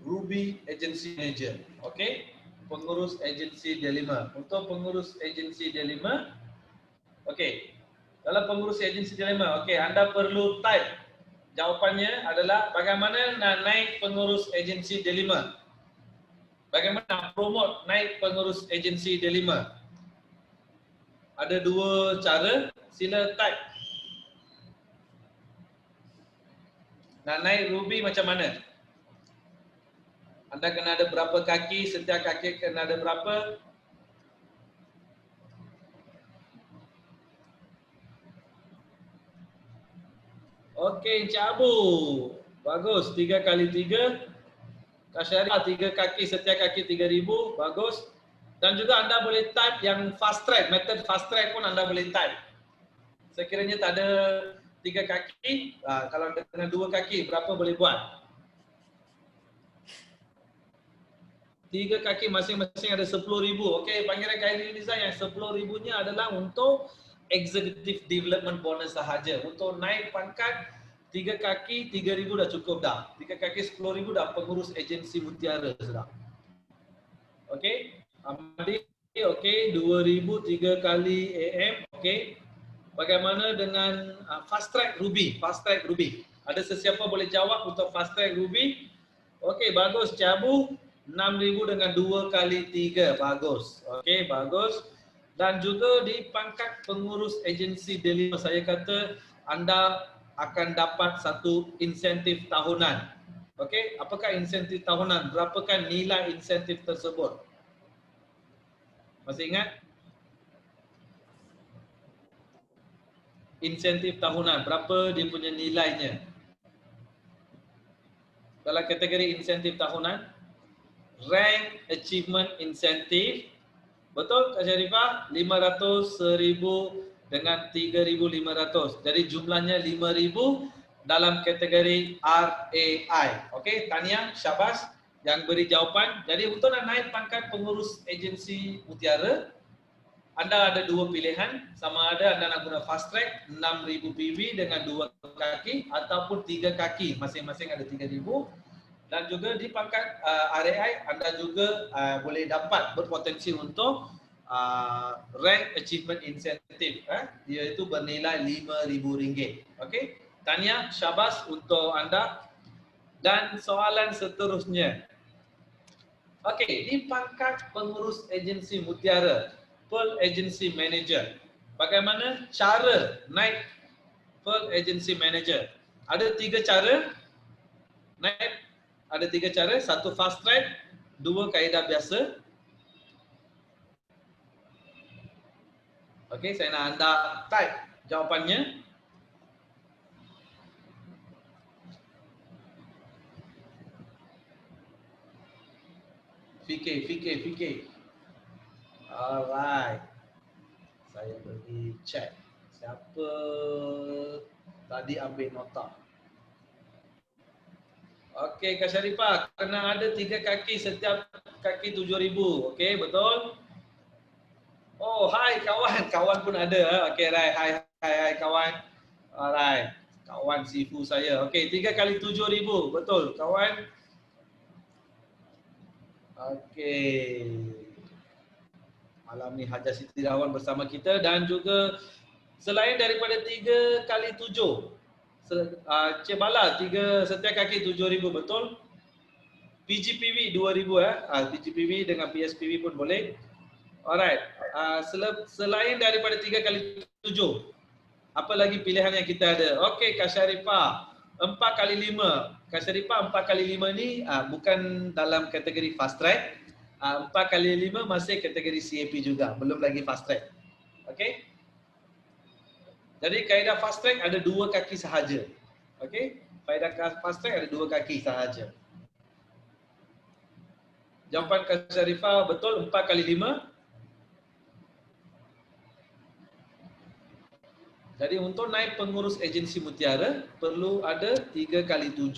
Ruby Agency Manager, okey, pengurus agensi D5. Untuk pengurus agensi D5, okey, dalam pengurus agensi D5, okey, anda perlu type. Jawapannya adalah bagaimana nak naik pengurus agensi D5? Bagaimana nak promote naik pengurus agensi D5? Ada dua cara, sila type. Nak naik Ruby macam mana? Anda kena ada berapa kaki, setiap kaki kena ada berapa? Okey, Encik Abu. Bagus, 3 kali 3. Kasyarifah 3 kaki, setiap kaki 3,000. Bagus. Dan juga anda boleh type yang fast track, method fast track pun anda boleh type. Sekiranya tak ada 3 kaki, kalau dengan 2 kaki, berapa boleh buat? 3 kaki masing-masing ada 10,000. Okey, panggilan Khairul Izzah yang 10,000-nya adalah untuk executive development bonus sahaja. Untuk naik pangkat 3 kaki 3,000 dah cukup dah. 3 kaki 10,000 dah pengurus agensi Mutiara sudah. Okey, Amadi, okey, 2,000 3 kali AM, okey. Bagaimana dengan fast track Ruby? Fast track Ruby. Ada sesiapa boleh jawab untuk fast track Ruby? Okey, bagus Cabu. 6,000 dengan 2 kali 3. Bagus. Okey, bagus. Dan juga di pangkat pengurus agensi D5, saya kata anda akan dapat satu insentif tahunan. Okey, apakah insentif tahunan? Berapakah nilai insentif tersebut? Masih ingat? Insentif tahunan, berapa dia punya nilainya? Dalam kategori insentif tahunan, rank achievement incentive, betul Kak Syarifah? 500, 1,000 dengan 3,500. Jadi jumlahnya 5,000 dalam kategori RAI. Okey, tahniah, syabas yang beri jawapan. Jadi untuk nak naik pangkat pengurus agensi Mutiara, anda ada dua pilihan, sama ada anda nak guna fast track 6,000 PV dengan 2 kaki ataupun 3 kaki, masing-masing ada 3,000. Dan juga di pangkat RAI anda juga boleh dapat berpotensi untuk rank achievement incentive, iaitu bernilai RM5,000. Okey, tahniah, syabas untuk anda. Dan soalan seterusnya, okey, di pangkat pengurus agensi Mutiara, Pearl Agency Manager, bagaimana cara naik Pearl Agency Manager? Ada 3 cara naik. Ada 3 cara, 1 fast track, 2 kaedah biasa. Okey, saya nak anda type jawapannya. Fikir. Alright. Saya pergi check siapa tadi ambil nota. Okey, Kak Syarifah, kena ada 3 kaki, setiap kaki 7,000. Okey, betul? Oh, hai kawan. Kawan pun ada. Okey, right. Hai kawan. Alright. Kawan sifu saya. Okey, 3 kali 7,000. Betul, kawan? Okey. Malam ni Hajar Siti Rahwan bersama kita dan juga selain daripada 3 kali 7, Cik Bala, 3 setiap kaki 7,000, betul? PGPV 2,000 PGPV dengan PSPV pun boleh. Alright. Selain daripada 3 kali 7, apa lagi pilihan yang kita ada? Okey, Kak Syarifah, 4 kali 5. Kak Syarifah, 4 kali 5 ni bukan dalam kategori fast track. 4 kali 5 masih kategori CAP juga, belum lagi fast track. Okey? Jadi kaedah fast track ada 2 kaki sahaja. Okey? Kaedah fast track ada 2 kaki sahaja. Jawapan Kak Syarifah betul, 4 kali 5. Jadi untuk naik pengurus agensi mutiara perlu ada 3 kali 7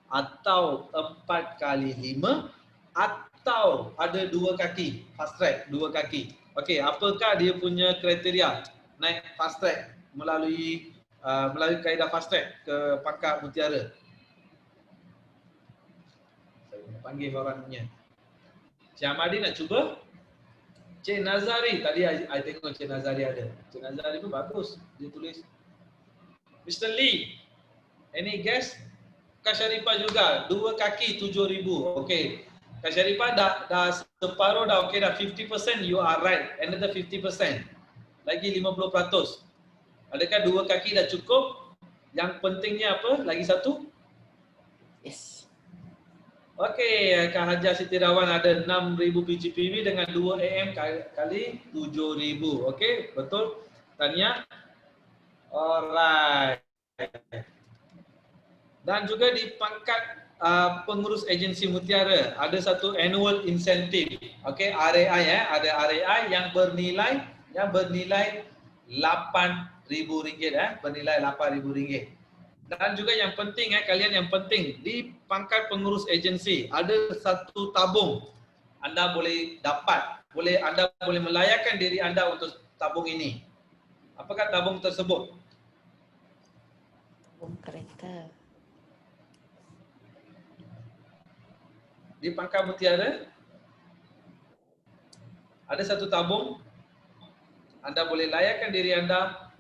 atau 4 kali 5 atau ada 2 kaki, fast track 2 kaki. Okey, apakah dia punya kriteria naik fast track melalui kaedah fast track ke pangkat mutiara? Saya panggil orangnya. Cik Ahmadi nak cuba? Cik Nazari, tadi I tengok Cik Nazari ada. Cik Nazari pun bagus, dia tulis. Mr. Lee, any guess? Kak Syarifah juga, 2 kaki 7,000. Okey. Kak Syarifah dah separuh dah, okey dah 50%, you are right. Another 50%. Lagi 50%. Adakah 2 kaki dah cukup? Yang pentingnya apa? Lagi satu? Yes. Okey, Kak Hajar Siti Rawan ada 6,000 PGPV dengan 2 AM kali 7,000. Okey, betul? Tanya. Alright. Dan juga di pangkat pengurus agensi mutiara ada satu annual incentive. Okey, RAI ada RAI yang bernilai RM8,000 bernilai RM8,000. Dan juga yang penting kalian yang penting di pangkat pengurus agensi ada satu tabung anda boleh dapat, anda boleh melayakkan diri anda untuk tabung ini. Apakah tabung tersebut? Tabung kereta. Di pangkat mutiara ada satu tabung anda boleh layakkan diri anda.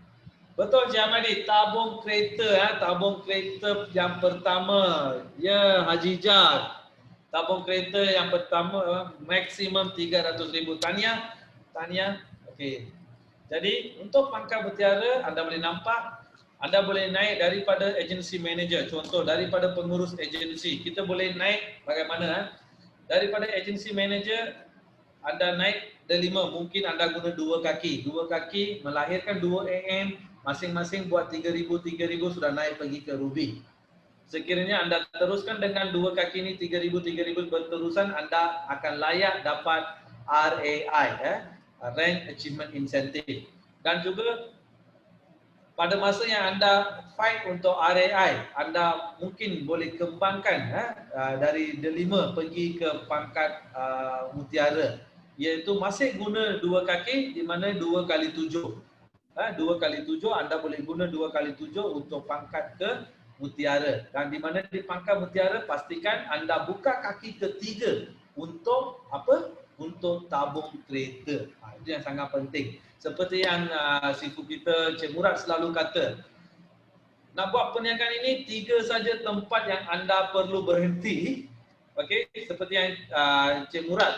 Betul Cik Ahmadi, tabung kereta tabung kereta yang pertama. Ya Haji Jar. Tabung kereta yang pertama maksimum 300,000. Tanya. Okey. Jadi untuk pangkat mutiara anda boleh nampak anda boleh naik daripada agency manager. Contoh daripada pengurus agensi. Kita boleh naik bagaimana? Daripada agency manager anda naik D5, mungkin anda guna 2 kaki. 2 kaki melahirkan 2 AM, masing-masing buat 3,000 sudah naik pergi ke Ruby. Sekiranya anda teruskan dengan 2 kaki ini 3,000 berterusan, anda akan layak dapat RAI, Rank Achievement Incentive. Dan juga pada masa yang anda fight untuk RAI, anda mungkin boleh kembangkan dari D5 pergi ke pangkat mutiara, iaitu masih guna 2 kaki di mana 2 kali 7. 2 kali 7 anda boleh guna 2 kali 7 untuk pangkat ke mutiara. Dan di mana di pangkat mutiara pastikan anda buka kaki ketiga untuk apa? Untuk tabung kereta. Itu yang sangat penting. Seperti yang sifu kita Cik Murad selalu kata, nak buat perniagaan ini 3 saja tempat yang anda perlu berhenti. Okey, seperti yang Cik Murad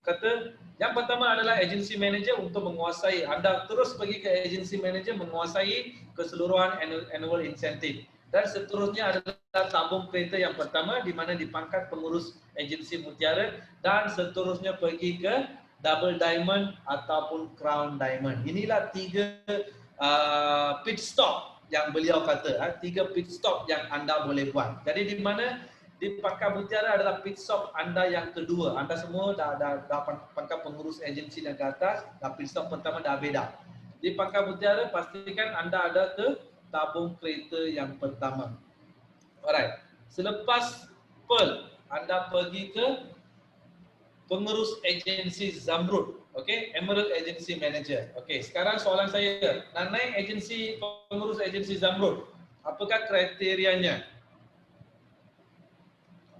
kata, yang pertama adalah agency manager untuk menguasai. Anda terus pergi ke agency manager menguasai keseluruhan annual incentive. Dan seterusnya adalah tabung kereta yang pertama di mana dipangkat pengurus agensi mutiara, dan seterusnya pergi ke double diamond ataupun crown diamond. Inilah 3 pit stop yang beliau kata, 3 pit stop yang anda boleh buat. Jadi di mana di pangkat mutiara adalah pit stop anda yang kedua. Anda semua dah pangkat pengurus agensi dan ke atas, dah pit stop pertama dah beda. Di pangkat mutiara pastikan anda ada ke tabung kereta yang pertama. Alright. Selepas Pearl, anda pergi ke pengurus agensi Zamrud. Okey, Emerald Agency Manager. Okey, sekarang soalan saya, nak naik pengurus agensi Zamrud, apakah kriterianya?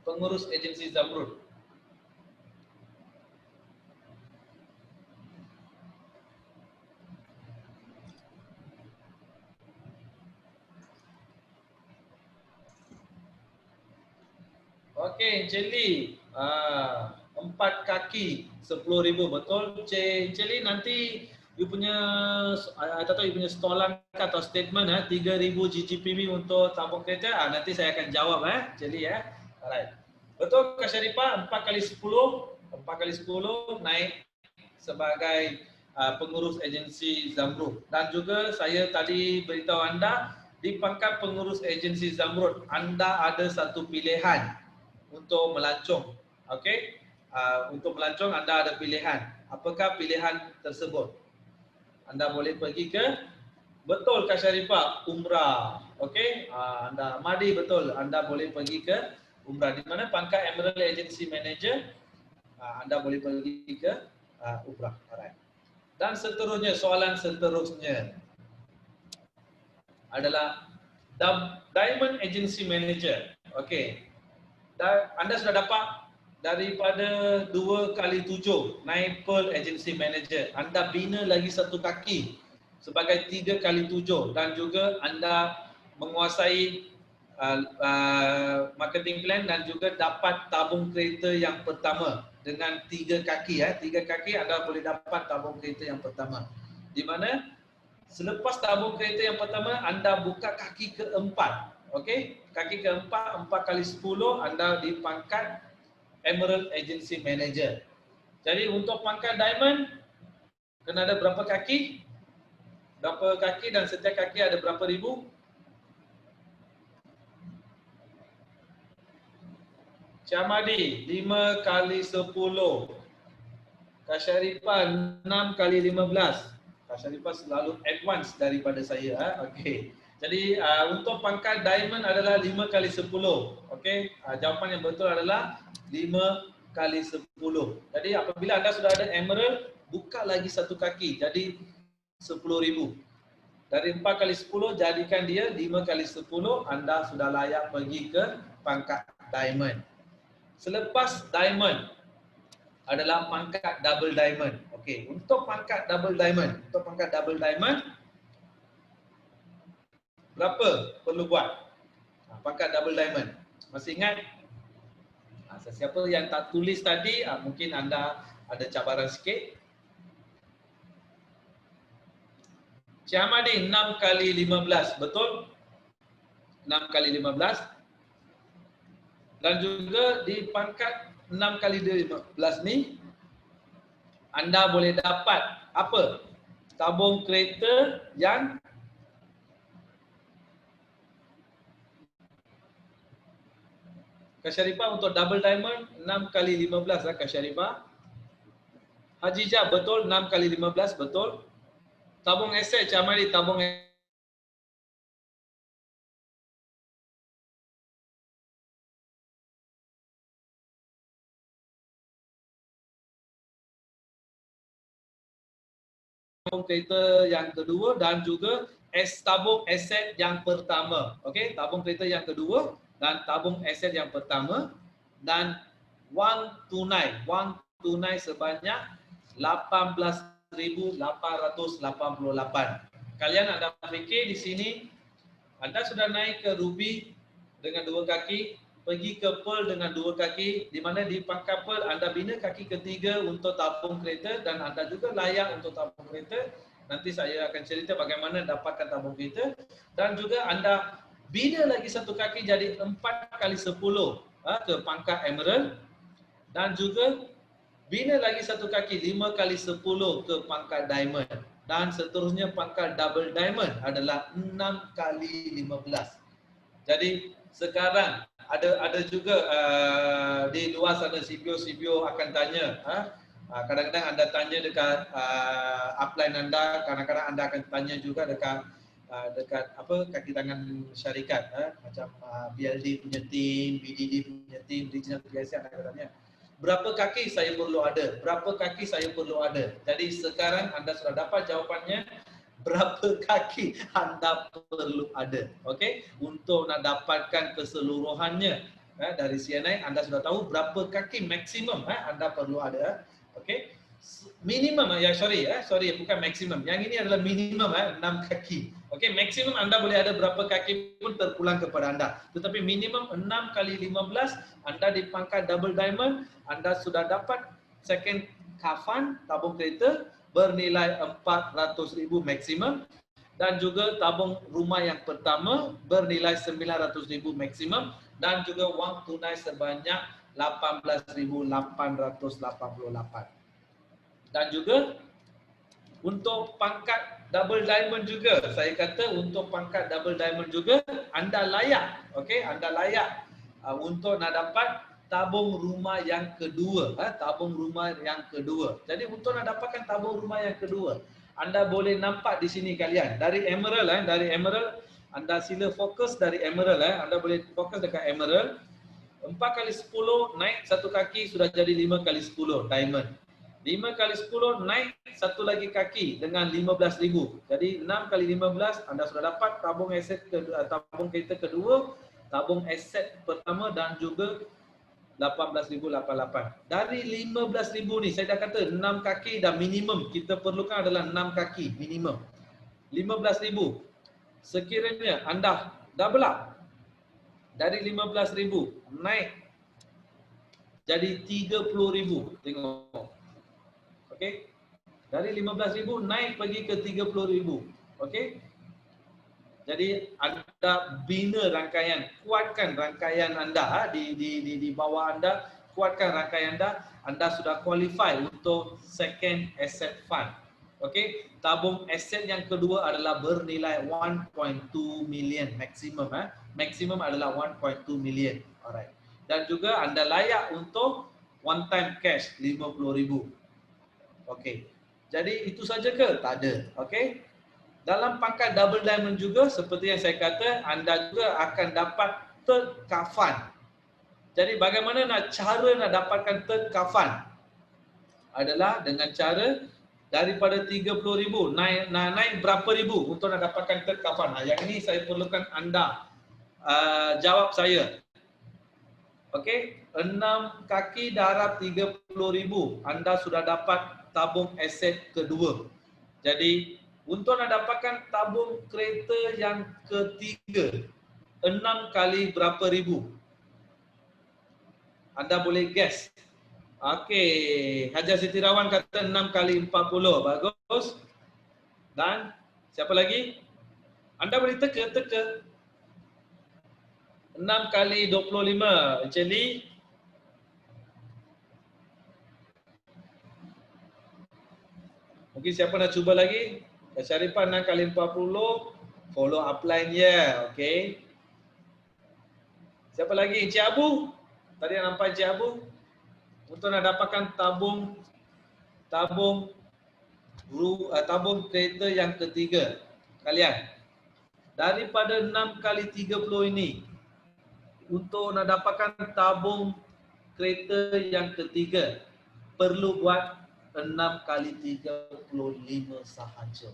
Pengurus agensi Zamrud. Okey, Encik Lee. 4 kaki 10,000, betul? Encik Lee, nanti you punya stolan atau statement 3,000 GGPB untuk tabung kereta, nanti saya akan jawab Encik Lee Alright. Betul Kak Syarifah, 4 kali 10 naik sebagai pengurus agensi Zamrud. Dan juga saya tadi beritahu anda, di pangkat pengurus agensi Zamrud, anda ada satu pilihan untuk melancong. Okey, untuk melancong anda ada pilihan. Apakah pilihan tersebut? Anda boleh pergi ke Betul Kak Syarifah, umrah. Okey, anda Madi betul. Anda boleh pergi ke umrah di mana pangkat Emerald Agency Manager. Anda boleh pergi ke umrah. Alright. Dan seterusnya, soalan seterusnya adalah Diamond Agency Manager. Okey. Dan anda sudah dapat daripada 2x7 naik Pearl Agency Manager. Anda bina lagi satu kaki sebagai 3x7 dan juga anda menguasai marketing plan dan juga dapat tabung kereta yang pertama dengan 3 kaki. 3 kaki anda boleh dapat tabung kereta yang pertama. Di mana selepas tabung kereta yang pertama anda buka kaki keempat. Okey, kaki keempat 4x10 anda di pangkat Emerald Agency Manager. Jadi untuk pangkat Diamond kena ada berapa kaki? Berapa kaki dan setiap kaki ada berapa ribu? Syamadi 5x10. Kak Syarifah 6x15. Kak Syarifah selalu advance daripada saya. Okey. Jadi untuk pangkat Diamond adalah 5x10. Okey. Jawapan yang betul adalah 5x10. Jadi apabila anda sudah ada Emerald, buka lagi satu kaki. Jadi 10,000. Dari 4x10 jadikan dia 5x10, anda sudah layak pergi ke pangkat Diamond. Selepas Diamond adalah pangkat Double Diamond. Okey, untuk pangkat Double Diamond, berapa perlu buat? Pangkat Double Diamond. Masih ingat? Sesiapa yang tak tulis tadi, mungkin anda ada cabaran sikit. Syamadi 6x15, betul? 6x15. Dan juga di pangkat 6x15 ni anda boleh dapat apa? Tabung kereta yang Kak Syarifah untuk Double Diamond 6x15 Kak Syarifah. Hajijah betul 6x15 betul. Tabung aset Syamadi tabung kereta yang kedua dan juga tabung aset yang pertama. Okey, tabung kereta yang kedua dan tabung aset yang pertama dan wang tunai sebanyak 18,888. Kalian anda fikir di sini anda sudah naik ke Ruby dengan 2 kaki, pergi ke Pearl dengan 2 kaki, di mana di pangkat Pearl anda bina kaki ketiga untuk tabung kereta dan anda juga layak untuk tabung kereta. Nanti saya akan cerita bagaimana dapatkan tabung kereta dan juga anda bina lagi satu kaki jadi 4x10 ke pangkat Emerald dan juga bina lagi satu kaki 5x10 ke pangkat Diamond dan seterusnya pangkat Double Diamond adalah 6x15. Jadi sekarang ada juga di luar sana CPO akan tanya, kadang-kadang anda tanya dekat upline anda, kadang-kadang anda akan tanya juga dekat kaki tangan syarikat, macam BLD punya team, BDD punya team, regional PIC anda akan tanya, berapa kaki saya perlu ada? Berapa kaki saya perlu ada? Jadi sekarang anda sudah dapat jawapannya, berapa kaki anda perlu ada. Okey, untuk nak dapatkan keseluruhannya dari CNI, anda sudah tahu berapa kaki maksimum anda perlu ada. Okey, minimum sorry bukan maksimum. Yang ini adalah minimum 6 kaki. Okey, maksimum anda boleh ada berapa kaki pun terpulang kepada anda. Tetapi minimum 6x15 anda di pangkat Double Diamond, anda sudah dapat second kafan tabung kereta bernilai 400,000 maksimum dan juga tabung rumah yang pertama bernilai 900,000 maksimum dan juga wang tunai sebanyak 18,888. Dan juga untuk pangkat Double Diamond juga, saya kata untuk pangkat Double Diamond juga anda layak, okey, anda layak untuk nak dapat tabung rumah yang kedua, tabung rumah yang kedua. Jadi untuk nak dapatkan tabung rumah yang kedua, anda boleh nampak di sini kalian. Dari emerald anda sila fokus dari emerald anda boleh fokus dekat emerald. 4 kali 10 naik satu kaki sudah jadi 5 kali 10 diamond. 5 kali 10 naik satu lagi kaki dengan 15,000. Jadi 6 kali 15 anda sudah dapat tabung aset tabung kereta kedua, tabung aset pertama dan juga 18,088. Dari 15,000 ni saya dah kata 6 kaki dah minimum kita perlukan adalah 6 kaki minimum. 15,000. Sekiranya anda double up dari 15,000 naik jadi 30,000. Tengok. Okey. Dari 15,000 naik pergi ke 30,000. Okey. Jadi anda bina rangkaian, kuatkan rangkaian anda di bawah anda, kuatkan rangkaian anda sudah qualify untuk second asset fund. Okey, tabung aset yang kedua adalah bernilai 1.2 million maksimum maksimum adalah 1.2 million. Alright. Dan juga anda layak untuk one time cash 50,000. Okey. Jadi itu saja ke? Tak ada. Okey. Dalam pangkat double diamond juga seperti yang saya kata, anda juga akan dapat third kafan. Jadi bagaimana cara nak dapatkan third kafan? Adalah dengan cara daripada 30,000 naik berapa ribu untuk nak dapatkan third kafan. Yang ini saya perlukan anda jawab saya. Okey, 6 kaki darab 30,000 anda sudah dapat tabung aset kedua. Jadi untuk nak dapatkan tabung kereta yang ketiga, 6 kali berapa ribu? Anda boleh guess. Okey, Hajar Siti Rawan kata 6 kali 40. Bagus. Dan siapa lagi? Anda boleh teka. 6 kali 25. Encik Lee. Mungkin siapa nak cuba lagi? Syarifah 6 kali 40, follow upline ya, okey. Siapa lagi? Encik Abu. Tadi yang nampak Encik Abu. Untuk nak dapatkan tabung kereta yang ketiga. Kalian. Daripada 6 kali 30 ini, untuk nak dapatkan tabung kereta yang ketiga, perlu buat 6 kali 35 sahaja.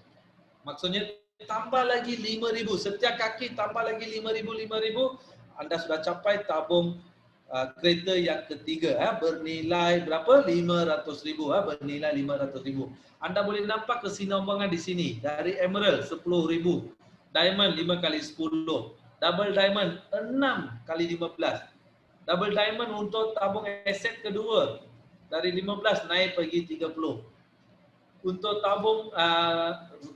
Maksudnya tambah lagi 5,000. Setiap kaki tambah lagi 5,000. Anda sudah capai tabung kereta yang ketiga. Bernilai berapa? 500,000. Bernilai 500,000. Anda boleh nampak kesinambungan di sini. Dari emerald 10,000. Diamond 5 kali 10. Double diamond 6 kali 15. Double diamond untuk tabung aset kedua. Dari 15 naik pergi 30. Untuk tabung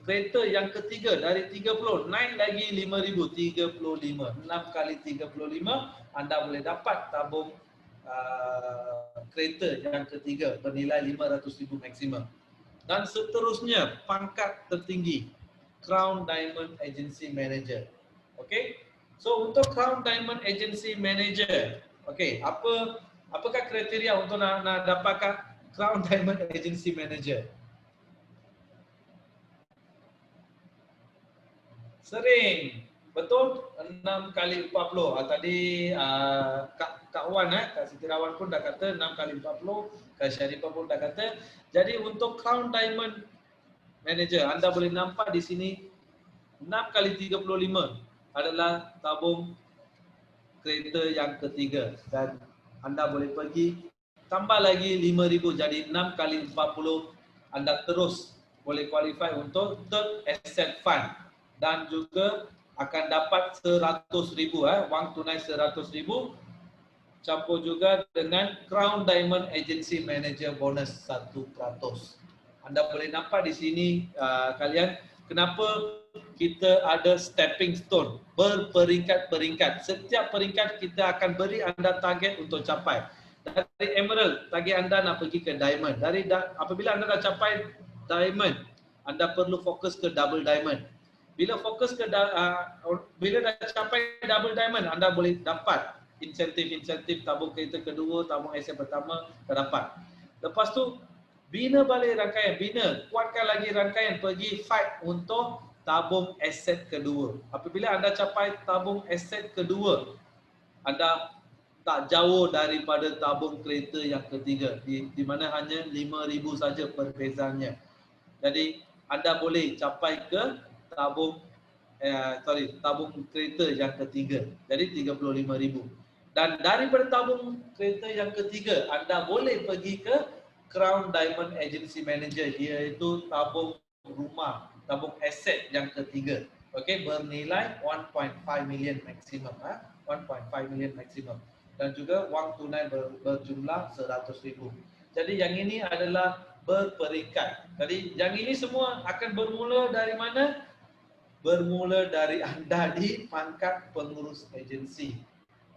kereta yang ketiga dari 30 naik lagi 5,000, 35. 6 kali 35 anda boleh dapat tabung kereta yang ketiga bernilai 500,000 maksimum. Dan seterusnya pangkat tertinggi Crown Diamond Agency Manager. Okey. So untuk Crown Diamond Agency Manager, okey, apakah kriteria untuk nak dapatkan Crown Diamond Agency Manager? Sering. Betul? 6 kali 40. Tadi Kak Wan, Kak Siti Rawan pun dah kata 6 kali 40. Kak Syarifah pun dah kata. Jadi untuk Crown Diamond Manager, anda boleh nampak di sini 6 kali 35 adalah tabung kereta yang ketiga. Dan anda boleh pergi tambah lagi 5,000 jadi 6 kali 40. Anda terus boleh qualify untuk third asset fund. Dan juga akan dapat 100,000 wang tunai 100,000 campur juga dengan Crown Diamond Agency Manager bonus 1%. Anda boleh nampak di sini kalian kenapa kita ada stepping stone berperingkat-peringkat. Setiap peringkat kita akan beri anda target untuk capai. Dari emerald target anda nak pergi ke diamond. Apabila anda dah capai diamond, anda perlu fokus ke double diamond. Bila fokus ke bila dah capai double diamond, anda boleh dapat insentif tabung kereta kedua, tabung aset pertama dah dapat. Lepas tu Bina balik rangkaian, kuatkan lagi rangkaian, pergi fight untuk tabung aset kedua. Apabila anda capai tabung aset kedua, anda tak jauh daripada tabung kereta yang ketiga, di mana hanya 5,000 saja perbezaannya. Jadi anda boleh capai ke tabung tabung kereta yang ketiga. Jadi 35,000. Dan daripada tabung kereta yang ketiga, anda boleh pergi ke Crown Diamond Agency Manager, iaitu tabung rumah, tabung aset yang ketiga. Okey, bernilai 1.5 million maksimum, 1.5 million maksimum. Dan juga wang tunai berjumlah 100,000. Jadi yang ini adalah berperingkat. Jadi yang ini semua akan bermula dari mana? Bermula dari anda di pangkat pengurus agensi.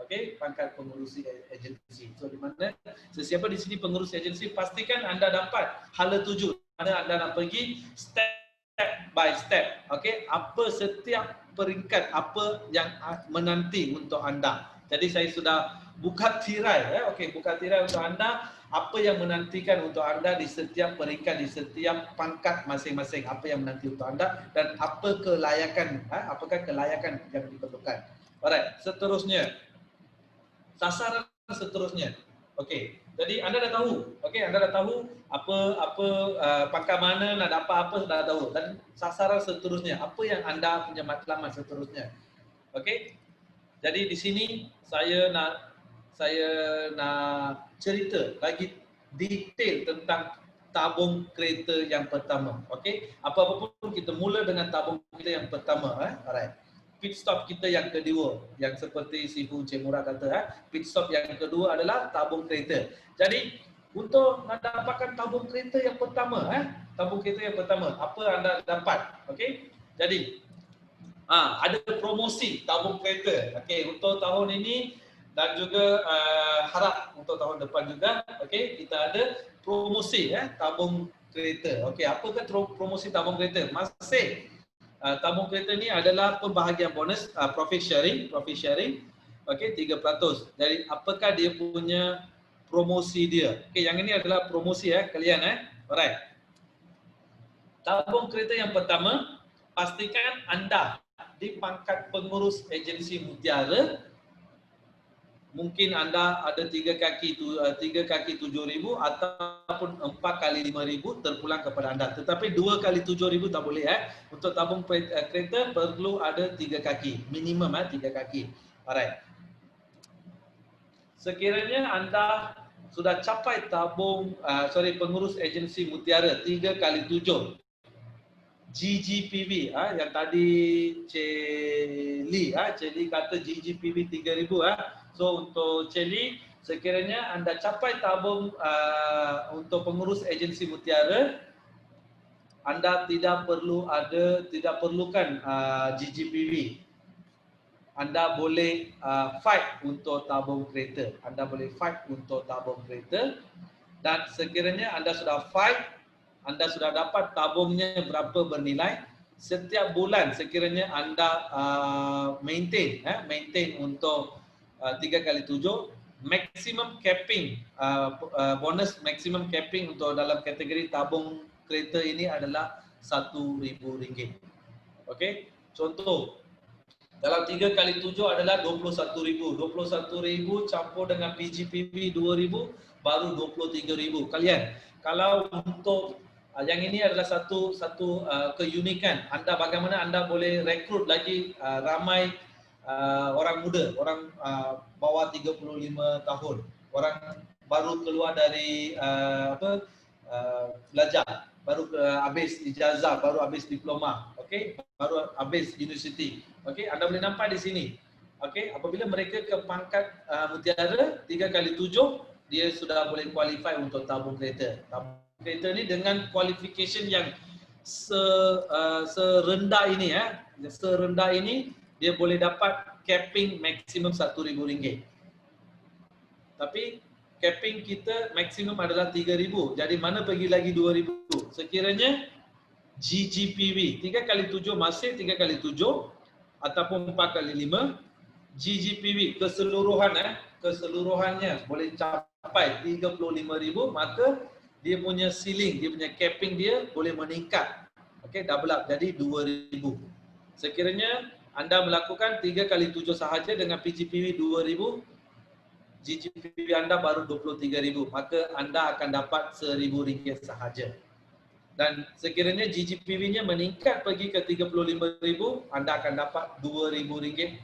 Okey, pangkat pengurus agensi. So di mana sesiapa di sini pengurus agensi, pastikan anda dapat hala tuju. Mana anda nak pergi step by step. Okey, apa setiap peringkat apa yang menanti untuk anda. Jadi saya sudah buka tirai, okey, buka tirai untuk anda apa yang menantikan untuk anda di setiap peringkat, di setiap pangkat masing-masing, apa yang menanti untuk anda dan apa kelayakan, apakah kelayakan yang diperlukan. Alright, seterusnya. Sasaran seterusnya. Okey. Jadi anda dah tahu. Okey, anda dah tahu apa pangkat mana nak dapat apa sudah tahu, dan sasaran seterusnya, apa yang anda punya matlamat seterusnya. Okey. Jadi di sini saya nak cerita lagi detail tentang tabung kereta yang pertama. Okey. Apa-apa pun kita mula dengan tabung kereta yang pertama, alright. Pit stop kita yang kedua, yang seperti Sifu Encik Murad kata, pit stop yang kedua adalah tabung kereta. Jadi untuk mendapatkan tabung kereta yang pertama, tabung kereta yang pertama, apa anda dapat? Okey. Jadi ada promosi tabung kereta. Okey, untuk tahun ini dan juga harap untuk tahun depan juga, okey, kita ada promosi tabung kereta. Okey, apakah promosi tabung kereta? Masih tabung kereta ni adalah pembahagian bonus, profit sharing, okey, 3%. Jadi apakah dia punya promosi dia? Okey, yang ini adalah promosi kalian alright. Tabung kereta yang pertama, pastikan anda di pangkat pengurus agensi Mutiara. Mungkin anda ada 3 kaki 7,000 ataupun 4 kali 5,000 terpulang kepada anda. Tetapi 2 kali 7,000 tak boleh. Untuk tabung kereta perlu ada 3 kaki. Minimum 3 kaki. Alright. Sekiranya anda sudah capai tabung, pengurus agensi Mutiara 3 kali 7. GGPV, yang tadi Cik Lee kata GGPV 3,000. So untuk Cik Lee, sekiranya anda capai tabung untuk pengurus agensi Mutiara, anda tidak perlukan GGPV. Anda boleh fight untuk tabung kereta. Dan sekiranya anda sudah fight, anda sudah dapat tabungnya berapa bernilai, setiap bulan sekiranya anda maintain untuk 3 kali 7, maximum capping, bonus maximum capping untuk dalam kategori tabung kereta ini adalah RM1,000. Okey, contoh dalam 3 kali 7 adalah RM21,000. RM21,000 campur dengan PGPV RM2,000 baru RM23,000. Kalian kalau untuk yang ini adalah satu keunikan anda, bagaimana anda boleh rekrut lagi ramai orang muda, orang bawah 35 tahun, orang baru keluar dari belajar, baru habis ijazah, baru habis diploma, okey, baru habis universiti. Okey, anda boleh nampak di sini. Okey, apabila mereka ke pangkat Mutiara 3 kali 7, dia sudah boleh qualify untuk tabung kereta. Tabung kereta ni dengan qualification yang serendah ini serendah ini, dia boleh dapat capping maksimum RM1,000. Tapi capping kita maksimum adalah RM3,000. Jadi mana pergi lagi RM2,000? Sekiranya GGPV 3 kali 7 masih 3 kali 7 ataupun 4 kali 5, GGPV keseluruhannya boleh capai RM35,000, maka dia punya ceiling, dia punya capping dia boleh meningkat. Okey, double up jadi 2,000. Sekiranya anda melakukan 3 kali 7 sahaja dengan PGPV 2,000, GGPV anda baru 23,000, maka anda akan dapat RM1,000 sahaja. Dan sekiranya GGPV-nya meningkat pergi ke 35,000, anda akan dapat RM2,000.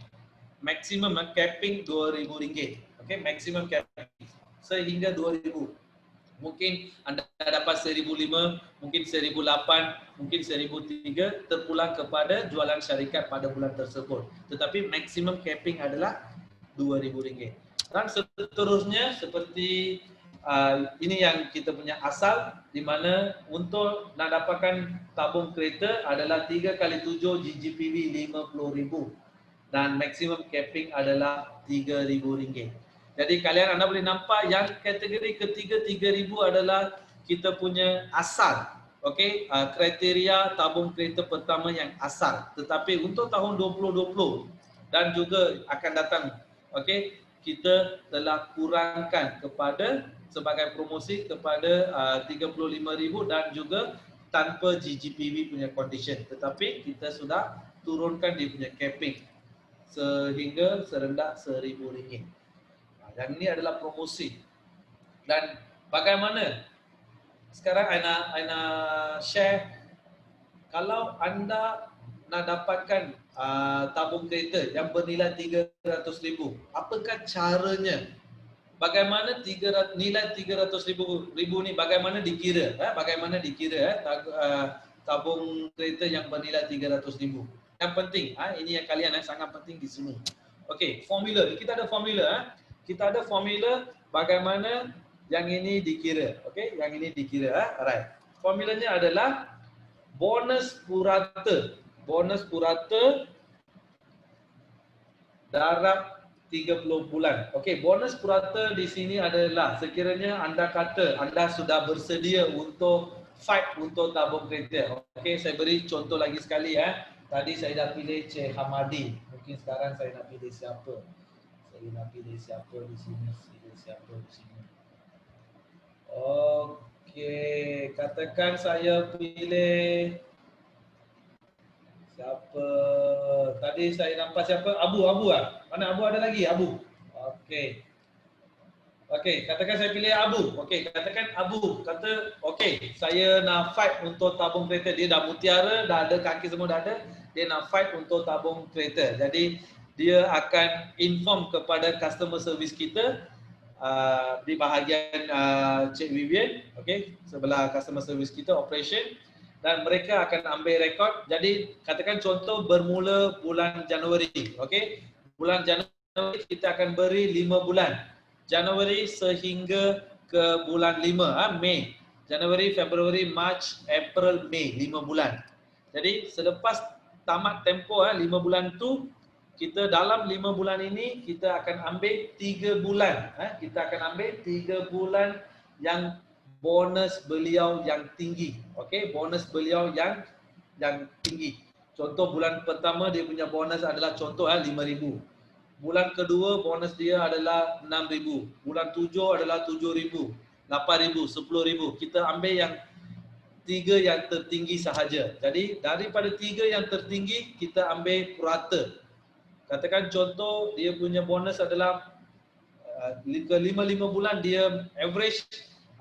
Maksimum capping RM2,000. Okey, maksimum capping sehingga 2,000. Mungkin anda dapat 1,005, mungkin 1,008, mungkin 1,003 terpulang kepada jualan syarikat pada bulan tersebut. Tetapi maksimum capping adalah RM2,000. Dan seterusnya seperti ini yang kita punya asal, di mana untuk nak dapatkan tabung kereta adalah 3 kali 7 GGPV RM50,000 dan maksimum capping adalah RM3,000. Jadi kalian anda boleh nampak yang kategori ketiga 3,000 adalah kita punya asal. Okey, kriteria tabung kereta pertama yang asal. Tetapi untuk tahun 2020 dan juga akan datang, okey, kita telah kurangkan kepada sebagai promosi kepada 35,000 dan juga tanpa GGPV punya condition. Tetapi kita sudah turunkan dia punya capping sehingga serendah RM1,000. Dan ini adalah promosi. Dan bagaimana? Sekarang I nak share, kalau anda nak dapatkan tabung kereta yang bernilai RM300,000, apakah caranya? Bagaimana nilai RM300,000 ni bagaimana dikira? Bagaimana dikira tabung kereta yang bernilai RM300,000? Yang penting, ini yang kalian sangat penting di sini. Okey, formula. Kita ada formula. Kita ada formula bagaimana yang ini dikira. Okey, yang ini dikira. Alright. Formulanya adalah bonus purata. Bonus purata darab 30 bulan. Okey, bonus purata di sini adalah sekiranya anda kata anda sudah bersedia untuk fight untuk tabung kereta. Okey, saya beri contoh lagi sekali Tadi saya dah pilih Cik Hamadi. Mungkin sekarang saya nak pilih siapa? Saya nak pilih siapa di sini? Pilih siapa di sini? Okey, katakan saya pilih siapa? Tadi saya nampak siapa? Abu ah. Mana Abu ada lagi? Abu. Okey. Okey, katakan saya pilih Abu. Okey, katakan Abu kata, okey, saya nak fight untuk tabung kereta. Dia dah mutiara, dah ada kaki semua dah ada. Dia nak fight untuk tabung kereta. Jadi dia akan inform kepada customer service kita di bahagian Cik Vivian, okey, sebelah customer service kita operation, dan mereka akan ambil rekod. Jadi katakan contoh bermula bulan Januari, okey. Bulan Januari kita akan beri 5 bulan. Januari sehingga ke bulan 5, Mei. Januari, Februari, Mac, April, Mei, 5 bulan. Jadi selepas tamat tempoh 5 bulan tu, kita dalam 5 bulan ini kita akan ambil 3 bulan. Kita akan ambil 3 bulan yang bonus beliau yang tinggi. Okey, bonus beliau yang tinggi. Contoh bulan pertama dia punya bonus adalah contoh 5,000. Bulan kedua bonus dia adalah 6,000. Bulan 7 adalah 7,000, 8,000, 10,000. Kita ambil yang 3 yang tertinggi sahaja. Jadi daripada 3 yang tertinggi kita ambil purata. Katakan contoh dia punya bonus adalah ke 5 bulan dia average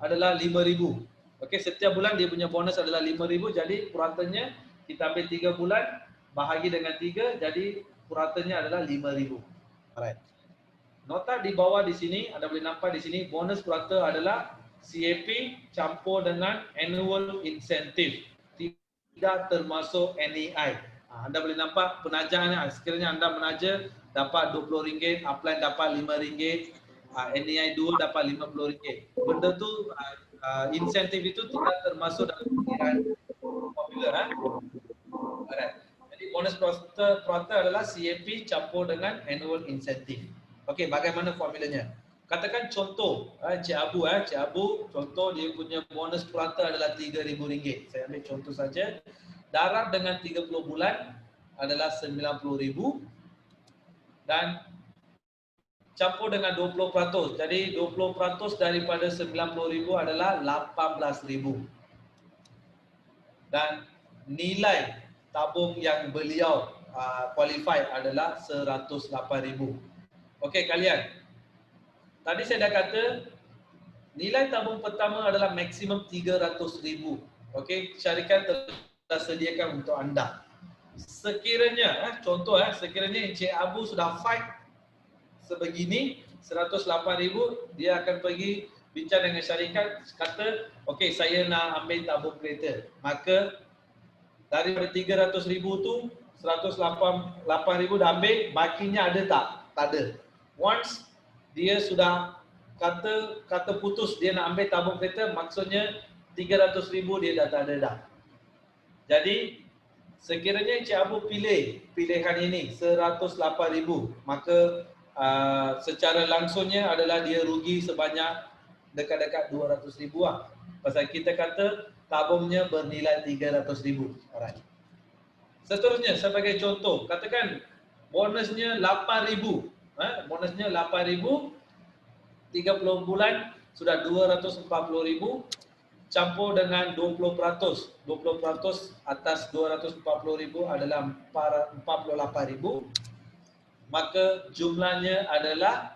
adalah 5,000. Okey, setiap bulan dia punya bonus adalah 5,000, jadi puratanya kita ambil 3 bulan bahagi dengan 3, jadi puratanya adalah 5,000. Alright. Nota di bawah di sini anda boleh nampak di sini bonus purata adalah CAP campur dengan annual incentive, tidak termasuk NEI. Anda boleh nampak penajaannya, sekiranya anda menaja dapat RM20, upline dapat RM5, NEI 2 dapat RM50. Benda tu insentif itu tidak termasuk dalam pengiran formula. Alright. Jadi bonus purata adalah CAP campur dengan annual incentive. Okey, bagaimana formulanya? Katakan contoh Cik Abu contoh dia punya bonus purata adalah RM3,000. Saya ambil contoh saja. Darab dengan 30 bulan adalah RM90,000 dan campur dengan 20%. Jadi 20% daripada 90,000 adalah 18,000. Dan nilai tabung yang beliau qualify adalah 108,000. Okey kalian. Tadi saya dah kata nilai tabung pertama adalah maksimum 300,000. Okey, syarikat telah sediakan untuk anda. Sekiranya sekiranya Encik Abu sudah fight sebegini 108,000, dia akan pergi bincang dengan syarikat, kata okey saya nak ambil tabung kereta. Maka daripada 300,000 tu 108,000 dah ambil, bakinya ada tak? Tak ada. Once dia sudah kata putus dia nak ambil tabung kereta, maksudnya 300,000 dia dah tak ada dah. Jadi sekiranya Encik Abu pilih pilihan ini 108,000, maka secara langsungnya adalah dia rugi sebanyak dekat-dekat 200,000 lah. Pasal kita kata tabungnya bernilai 300,000. Alright. Seterusnya sebagai contoh, katakan bonusnya 8,000. Bonusnya 8,000, 30 bulan sudah 240,000, campur dengan 20%. 20% atas 240,000 adalah 48,000. Maka jumlahnya adalah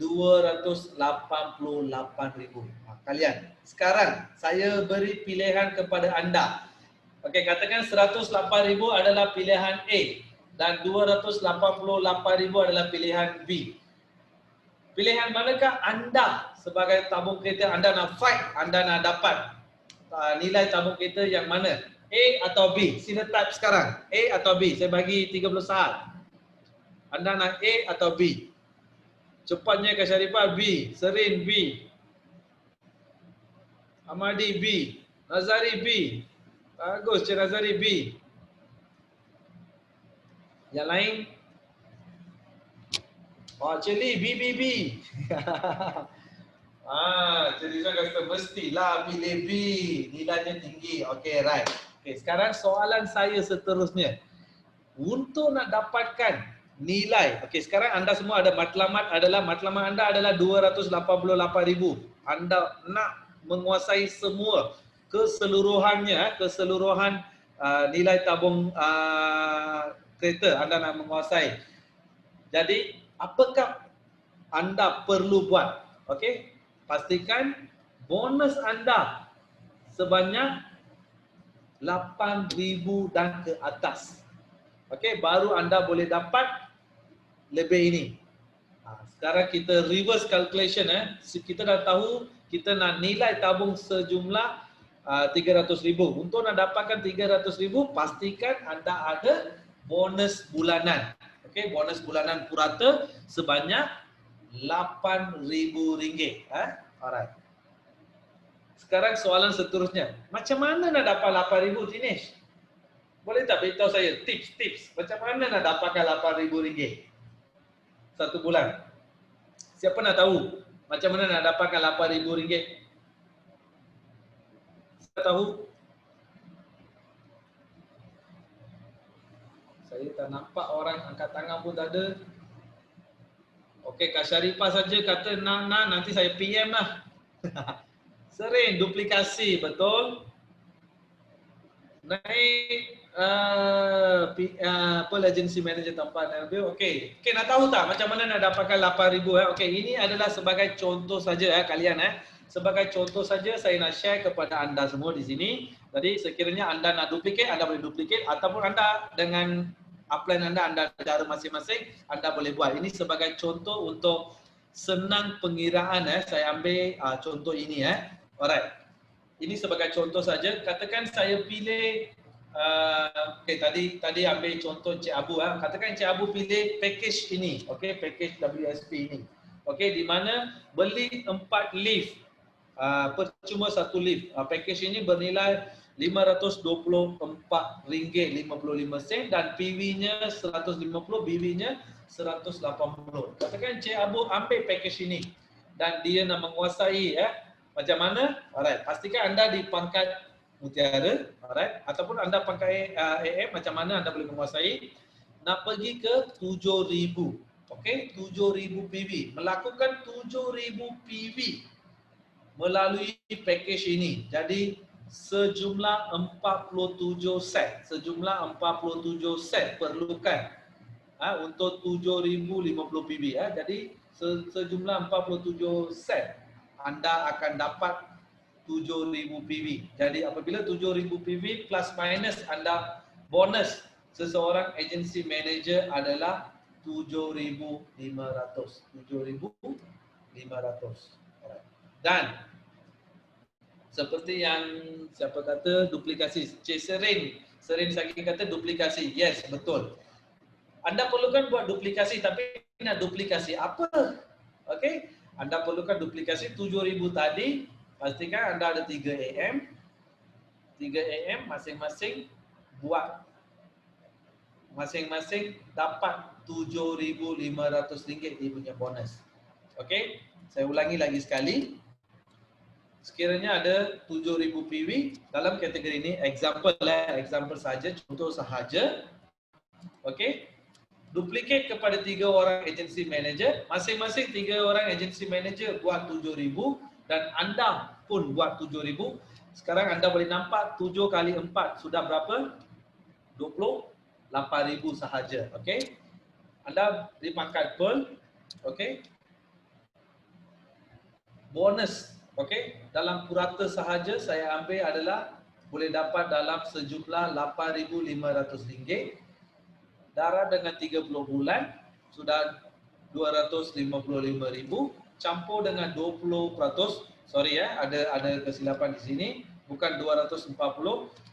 288,000. Kalian, sekarang saya beri pilihan kepada anda. Okey, katakan 108,000 adalah pilihan A dan 288,000 adalah pilihan B. Pilihan manakah anda sebagai tabung kereta anda nak fight, anda nak dapat nilai tabung kereta yang mana? A atau B? Sila type sekarang. A atau B? Saya bagi 30 saat. Anda nak A atau B? Cepatnya Kak Syarifah B, Serin B, Amadi B, Nazari B. Bagus Cik Nazari B. Yang lain? Cik Lee B. Cik Rizal kata mestilah pilih B, nilainya tinggi. Okey, right. Okey, sekarang soalan saya seterusnya. Untuk nak dapatkan nilai, okey sekarang anda semua ada matlamat anda adalah 288,000. Anda nak menguasai semua keseluruhan nilai tabung kereta anda nak menguasai. Jadi apakah anda perlu buat? Okey, pastikan bonus anda sebanyak 8,000 dan ke atas. Okey, baru anda boleh dapat lebih ini. Sekarang kita reverse calculation. Kita dah tahu kita nak nilai tabung sejumlah 300,000. Untuk nak dapatkan 300,000, pastikan anda ada bonus bulanan. Okey, bonus bulanan purata sebanyak RM8,000. Alright. Sekarang soalan seterusnya. Macam mana nak dapat RM8,000, Dinesh? Boleh tak beritahu saya tips-tips macam mana nak dapatkan RM8,000 satu bulan? Siapa nak tahu macam mana nak dapatkan RM8,000? Siapa tahu? Saya tak nampak orang angkat tangan pun tak ada. Okey, Kak Syarifah saja kata nak nanti saya PM lah. Sering duplikasi, betul? Naik agency manager tempat ambil. Okey, nak tahu tak macam mana nak dapatkan 8,000? Okey, ini adalah sebagai contoh saja kalian. Sebagai contoh saja saya nak share kepada anda semua di sini. Jadi sekiranya anda nak duplicate, anda boleh duplicate, ataupun anda dengan upline anda cara masing-masing, anda boleh buat. Ini sebagai contoh untuk senang pengiraan. Saya ambil contoh ini. Alright. Ini sebagai contoh saja. Katakan saya pilih okey, tadi ambil contoh Encik Abu. Katakan Encik Abu pilih package ini. Okey, package WSP ini. Okey, di mana beli 4 lift. Percuma 1 lift. Package ini bernilai RM524.55 dan PV-nya 150, BV-nya 180. Katakan Encik Abu ambil package ini dan dia nak menguasai macam mana? Alright, pastikan anda di pangkat mutiara, alright, ataupun anda pangkat AM, macam mana anda boleh menguasai? Nak pergi ke 7,000. Okey, okey, 7,000 PV. Melakukan 7,000 PV melalui package ini. Jadi sejumlah 47 set. Sejumlah 47 set perlukan untuk 7,050 PV. Jadi sejumlah 47 set anda akan dapat 7,000 PV. Jadi apabila 7,000 PV plus minus anda bonus seseorang agency manager adalah 7,500. 7,500. Dan seperti yang siapa kata duplikasi, Cik Serin saya kata duplikasi. Yes, betul. Anda perlukan buat duplikasi, tapi nak duplikasi apa? Okey, anda perlukan duplikasi 7,000 tadi, pastikan anda ada 3 AM. 3 AM masing-masing buat, masing-masing dapat RM7,500 dia punya bonus. Okey, saya ulangi lagi sekali. Sekiranya ada 7,000 PV dalam kategori ini, example saja, contoh sahaja. Okey, duplicate kepada 3 orang agency manager, masing-masing 3 orang agency manager buat 7,000 dan anda pun buat 7,000. Sekarang anda boleh nampak 7 kali 4 sudah berapa? 28,000 sahaja. Okey, anda beri pangkat Pearl. Okey, bonus. Okey, dalam purata sahaja saya ambil adalah boleh dapat dalam sejumlah RM8,500. Darah dengan 30 bulan sudah 255,000 campur dengan 20%. Sorry ada kesilapan di sini, bukan 240,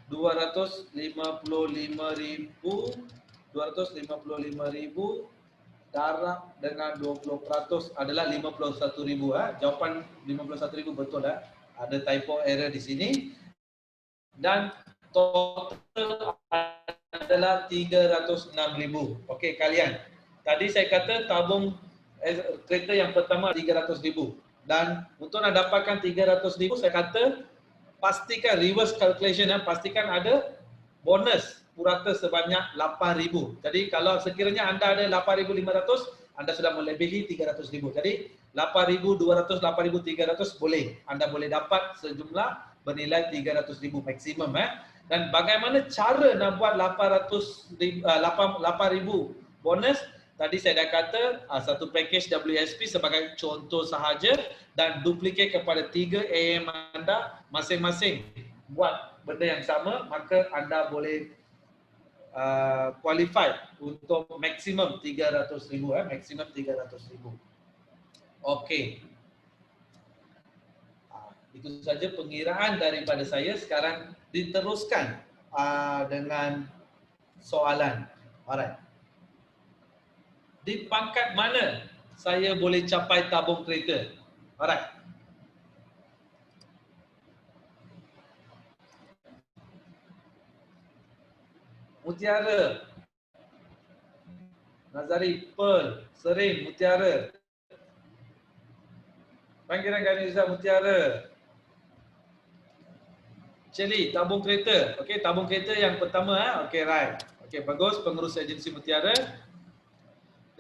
255,000 darab dengan 20% adalah 51,000. Jawapan 51,000 betul. Ada typo error di sini. Dan total adalah 306,000. Okey kalian. Tadi saya kata tabung kereta yang pertama 300,000 dan untuk nak dapatkan 300,000 saya kata pastikan reverse calculation, pastikan ada bonus purata sebanyak 8,000. Jadi kalau sekiranya anda ada 8,500, anda sudah melebihi 300,000. Jadi 8,200, 8,300 boleh. Anda boleh dapat sejumlah bernilai 300,000 maksimum. Dan bagaimana cara nak buat 8,000 bonus? Tadi saya dah kata satu package WSP sebagai contoh sahaja dan duplicate kepada 3 AM anda masing-masing buat benda yang sama, maka anda boleh qualified untuk maksimum 300,000. Maksimum 300,000. Okey. Itu saja pengiraan daripada saya. Sekarang diteruskan dengan soalan. Alright. Di pangkat mana saya boleh capai tabung kereta? Alright. Mutiara, Nazari, Pearl, Serin, Mutiara. Panggilan Ganiza, Mutiara. Celi, tabung kereta. Okey, tabung kereta yang pertama. Okey, right. Okey, bagus. Pengurus agensi Mutiara.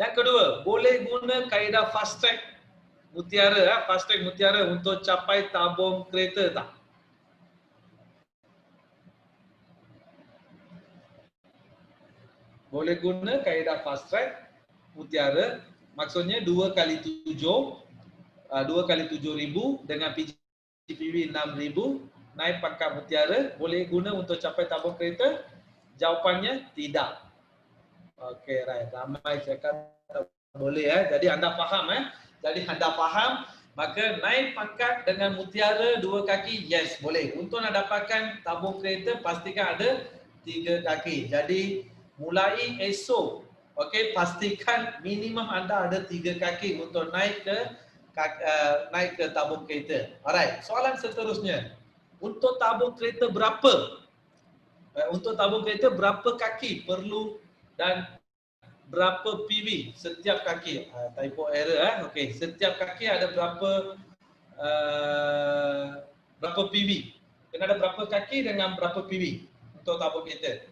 Yang kedua, boleh guna kaedah fast track Mutiara, fast track Mutiara untuk capai tabung kereta tak? Boleh guna kaedah fast track Mutiara, maksudnya 2 kali 7 7,000 dengan PGPV 6,000 naik pangkat Mutiara, boleh guna untuk capai tabung kereta? Jawapannya tidak. Okey, right. Ramai cakap tak boleh. Jadi anda faham. Jadi anda faham, maka naik pangkat dengan Mutiara 2 kaki, yes boleh. Untuk nak dapatkan tabung kereta pastikan ada 3 kaki. Jadi mulai esok, okey, pastikan minimum anda ada 3 kaki untuk naik ke tabung kereta. Alright, soalan seterusnya. Untuk tabung kereta berapa? Untuk tabung kereta berapa kaki perlu dan berapa PV setiap kaki? Typo error. Okey, setiap kaki ada berapa PV? Kena ada berapa kaki dengan berapa PV untuk tabung kereta?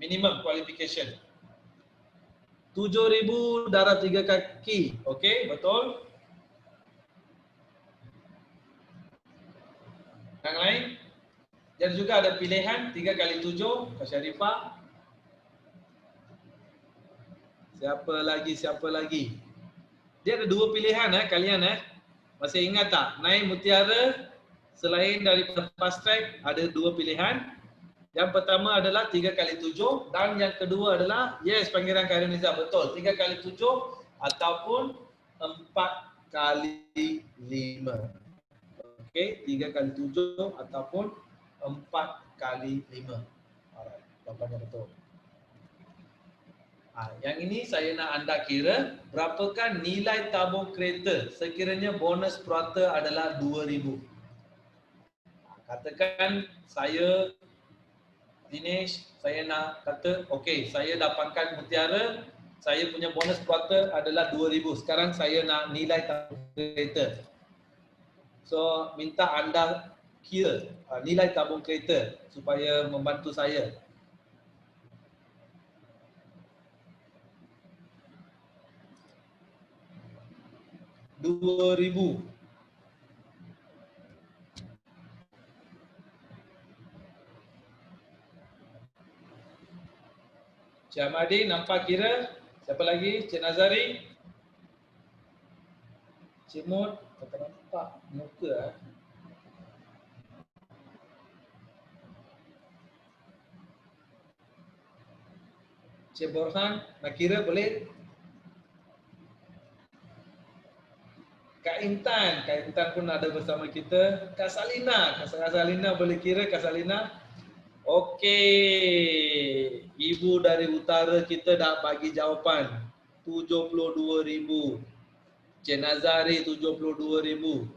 Minimum qualification. 7,000 darab 3 kaki. Okey, betul? Yang lain? Dan juga ada pilihan 3 kali 7, Kak Syarifah. Siapa lagi? Siapa lagi? Dia ada 2 pilihan kalian Masih ingat tak? Naik mutiara selain daripada fast track ada 2 pilihan. Yang pertama adalah 3 kali 7 dan yang kedua adalah yes, panggilan Kak Ireniza betul. 3 kali 7 ataupun 4 kali 5. Okey, 3 kali 7 ataupun 4 kali 5. Alright, jawapannya betul. Yang ini saya nak anda kira berapakah nilai tabung kereta sekiranya bonus purata adalah 2,000. Katakan saya Dinesh, saya nak kata okey, saya dapatkan mutiara, saya punya bonus purata adalah 2,000. Sekarang saya nak nilai tabung kereta. So minta anda kira nilai tabung kereta supaya membantu saya. RM2,000. Cik Ahmadi nampak kira? Siapa lagi? Cik Nazari? Cik Mut? Tak nampak muka Cik Borhan, nak kira boleh? Kak Intan pun ada bersama kita. Kak Salina boleh kira Kak Salina? Okey, ibu dari utara kita dah bagi jawapan 72,000. Cik Nazari 72,000.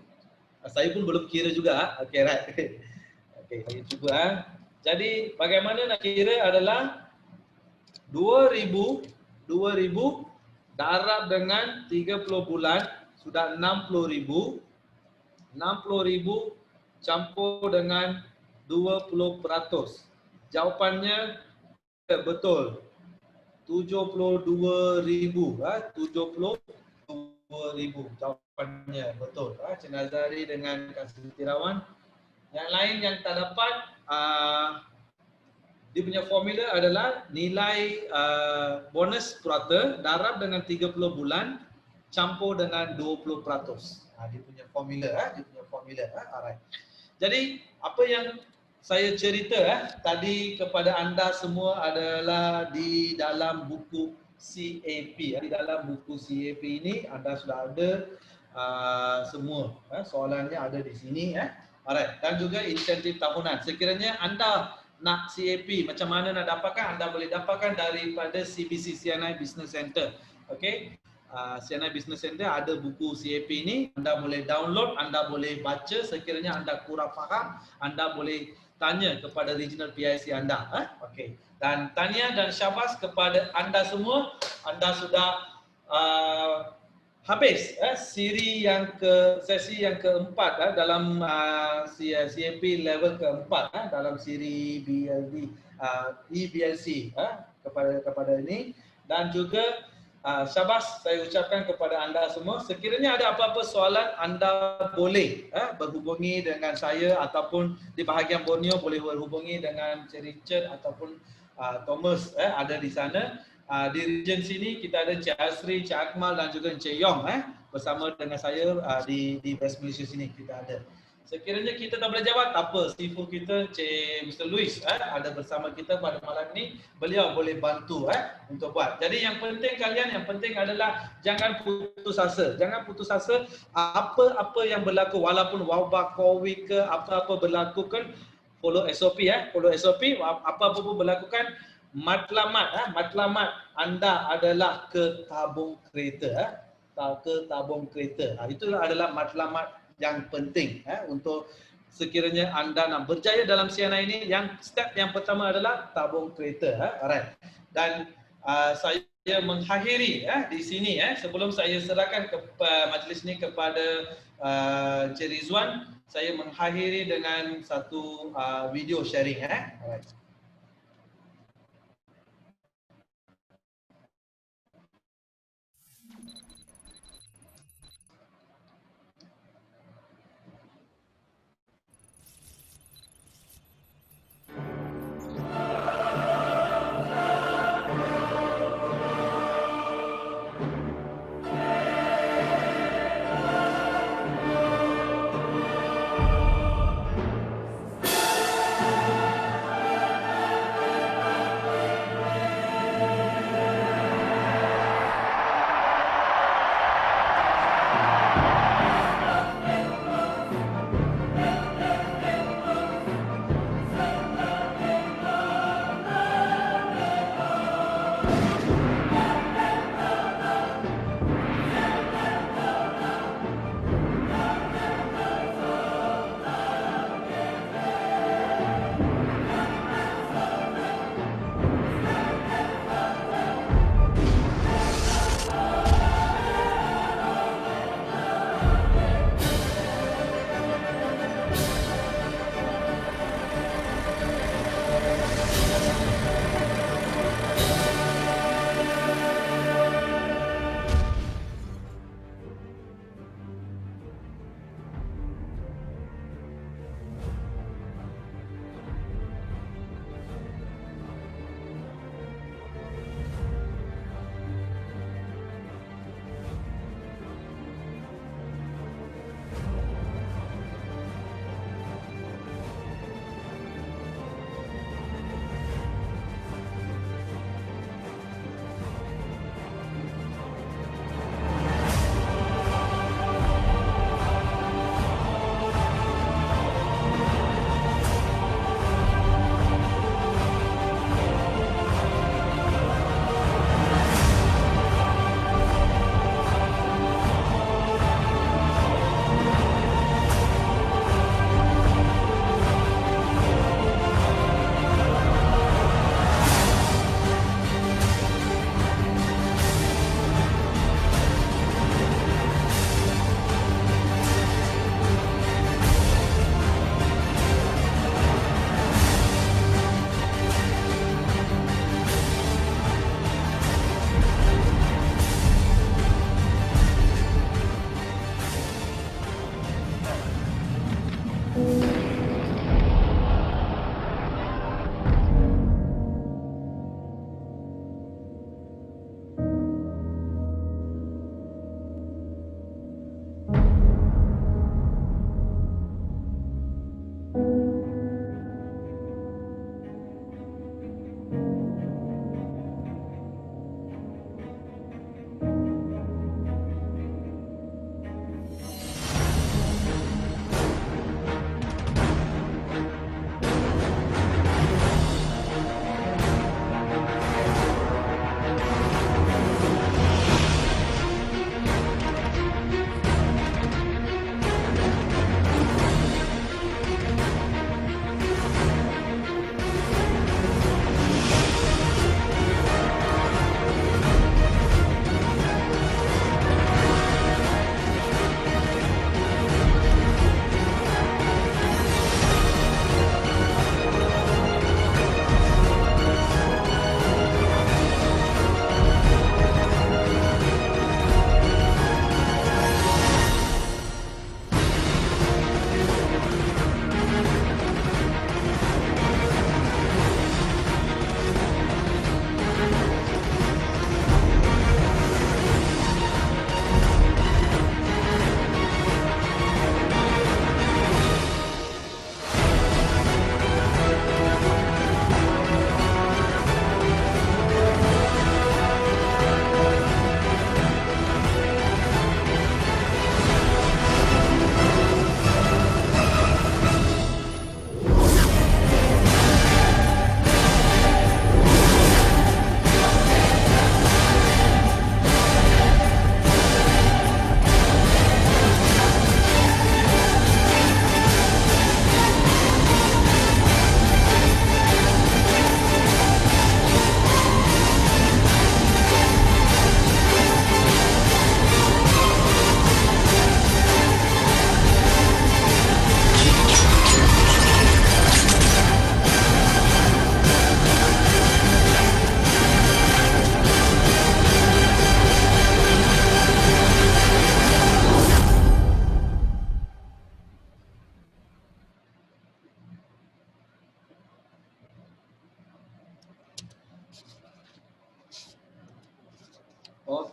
Saya pun belum kira juga. Okey, right. Okey, saya cuba Jadi bagaimana nak kira adalah 2,000 darab dengan 30 bulan sudah 60,000. 60,000 campur dengan 20%. Jawapannya betul. 72,000. 72,000. Jawapannya betul. Cik Nazari dengan Kak Siti Rawan. Yang lain yang tak dapat, dia punya formula adalah nilai bonus purata darab dengan 30 bulan campur dengan 20%. Dia punya formula. Alright. Jadi apa yang saya cerita tadi kepada anda semua adalah di dalam buku CAP. Di dalam buku CAP ini anda sudah ada semua. Soalannya ada di sini. Alright. Dan juga insentif tahunan. Sekiranya anda nak CAP, macam mana nak dapatkan? Anda boleh dapatkan daripada CBC, CNI Business Center. Okey. CNI Business Center ada buku CAP ini, anda boleh download, anda boleh baca. Sekiranya anda kurang faham, anda boleh tanya kepada regional PIC anda. Okey. Dan tahniah dan syabas kepada anda semua. Anda sudah habis sesi yang keempat dalam CAP level keempat dalam siri BLD EBLC kepada ini. Dan juga syabas saya ucapkan kepada anda semua. Sekiranya ada apa-apa soalan, anda boleh berhubungi dengan saya ataupun di bahagian Borneo boleh berhubungi dengan Cik Richard ataupun Thomas ada di sana. Di region sini kita ada Cik Asri, Cik Akmal dan juga Cik Yong bersama dengan saya di West Malaysia sini kita ada. Sekiranya kita tak boleh jawab, tak apa, CFO kita Cik Mr. Louis ada bersama kita pada malam ni. Beliau boleh bantu untuk buat. Jadi yang penting yang penting adalah jangan putus asa. Jangan putus asa apa-apa yang berlaku, walaupun wabak COVID ke apa-apa berlaku kan, follow SOP follow SOP, apa-apa pun berlakukan, matlamat anda adalah ke tabung kereta ke tabung kereta. Itulah adalah matlamat yang penting untuk sekiranya anda nak berjaya dalam CNI ini. Yang step yang pertama adalah tabung kereta. Alright. Dan saya mengakhiri di sini sebelum saya serahkan ke majlis ini kepada Encik Rizwan, saya mengakhiri dengan satu video sharing. Alright.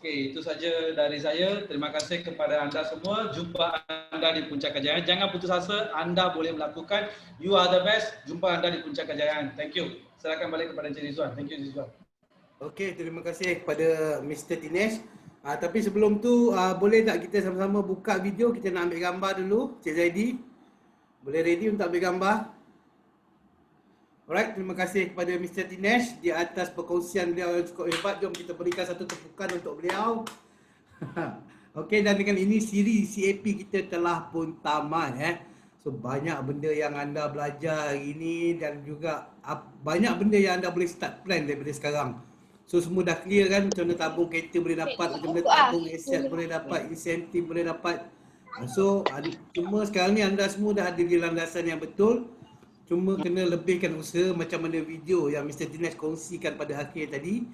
Okey, itu saja dari saya. Terima kasih kepada anda semua. Jumpa anda di Puncak Kejayaan. Jangan putus asa, anda boleh melakukan. You are the best. Jumpa anda di Puncak Kejayaan. Thank you. Silakan balik kepada Encik Rizwan. Thank you, Encik Rizwan. Okey, terima kasih kepada Mr. Dinesh. Tapi sebelum tu boleh tak kita sama-sama buka video, kita nak ambil gambar dulu, Cik Zaidi. Boleh ready untuk ambil gambar? Alright, terima kasih kepada Mr. Dinesh di atas perkongsian beliau yang cukup hebat. Jom kita berikan satu tepukan untuk beliau. Okey, dan dengan ini siri CAP kita telah pun tamat So banyak benda yang anda belajar hari ini dan juga banyak benda yang anda boleh start plan daripada sekarang. So semua dah clear kan, macam mana tabung kereta boleh dapat, macam mana tabung aset boleh dapat, insentif boleh dapat. So cuma sekarang ni anda semua dah ada di landasan yang betul. Cuma kena lebihkan usaha macam mana video yang Mr. Dinesh kongsikan pada akhir tadi.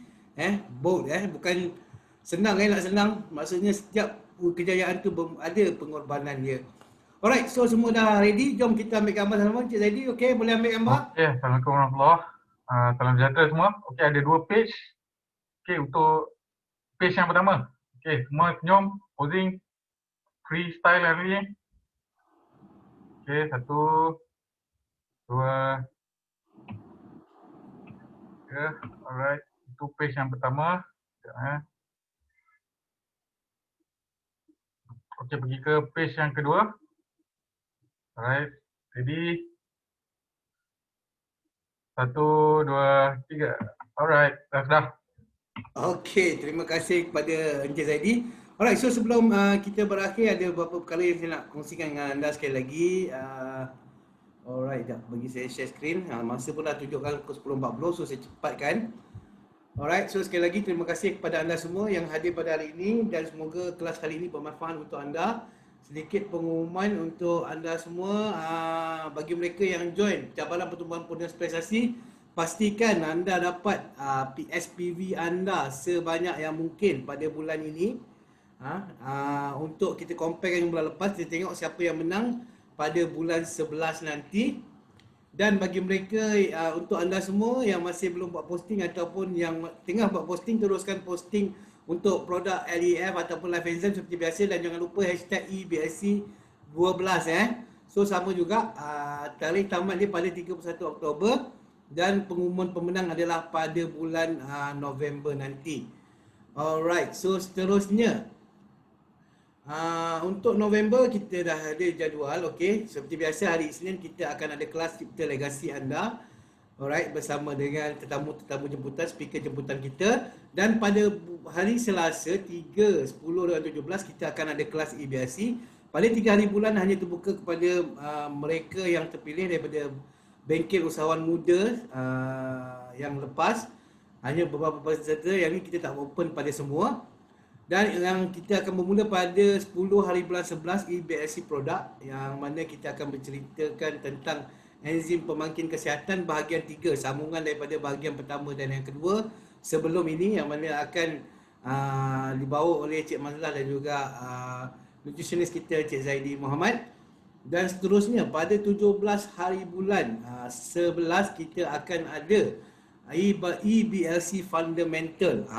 Bold bukan senang nak senang. Maksudnya setiap kejayaan tu ada pengorbanan dia. Alright, so semua dah ready. Jom kita ambil gambar sama. Cik Zaidi, okey, boleh ambil gambar? Okey, Assalamualaikum warahmatullahi wabarakatuh. Salam sejahtera semua. Okey, ada 2 page. Okey, untuk page yang pertama. Okey, semua senyum, posing, freestyle hari ni. Okey, 1, 2, 3. Alright, itu page yang pertama. Okey, pergi ke page yang kedua. Alright, ready. 1, 2, 3. Alright, dah. Okey, terima kasih kepada Encik Zaidi. Alright, so sebelum kita berakhir ada beberapa perkara yang saya nak kongsikan dengan anda sekali lagi. Alright, jap bagi saya share screen. Masa pun dah tunjukkan pukul 10.40, so saya cepatkan. Alright, so sekali lagi terima kasih kepada anda semua yang hadir pada hari ini dan semoga kelas kali ini bermanfaat untuk anda. Sedikit pengumuman untuk anda semua, bagi mereka yang join Cabaran Pertumbuhan Potensi Prestasi, pastikan anda dapat PSPV anda sebanyak yang mungkin pada bulan ini. Untuk kita compare dengan bulan lepas, kita tengok siapa yang menang pada bulan 11 nanti. Dan bagi mereka, untuk anda semua yang masih belum buat posting ataupun yang tengah buat posting, teruskan posting untuk produk LEF ataupun Life Exam seperti biasa dan jangan lupa hashtag EBSC12 So sama juga, tarikh tamat dia pada 31 Oktober dan pengumuman pemenang adalah pada bulan November nanti. Alright, so seterusnya untuk November kita dah ada jadual, okey. Seperti biasa hari Isnin kita akan ada kelas Cipta Legasi anda. Alright, bersama dengan tetamu-tetamu jemputan, speaker jemputan kita. Dan pada hari Selasa 3, 10 dan 17 kita akan ada kelas EBSC. Pada 3 hari bulan hanya terbuka kepada mereka yang terpilih daripada bengkel usahawan muda yang lepas. Hanya beberapa peserta, yang ini kita tak open pada semua. Dan yang kita akan bermula pada 10 hari bulan 11 EBSC produk yang mana kita akan berceritakan tentang enzim pemangkin kesihatan bahagian 3, sambungan daripada bahagian pertama dan yang kedua sebelum ini, yang mana akan dibawa oleh Cik Mazlah dan juga nutritionist kita Cik Zaidi Muhammad. Dan seterusnya pada 17 hari bulan 11 kita akan ada EBLC Fundamental.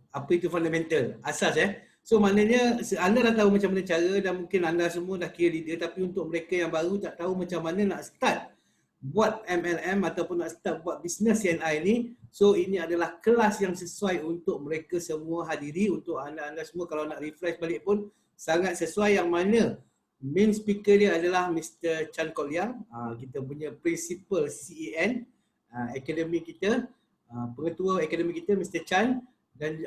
Apa itu fundamental? Asas So maknanya anda dah tahu macam mana cara dan mungkin anda semua dah kira leader, tapi untuk mereka yang baru tak tahu macam mana nak start buat MLM ataupun nak start buat bisnes CNI ni. So ini adalah kelas yang sesuai untuk mereka semua hadiri. Untuk anda-anda semua kalau nak refresh balik pun sangat sesuai, yang mana main speaker dia adalah Mr. Chan Kok Liang, kita punya principal CEN akademi kita, pengetua akademi kita Mr. Chan. Dan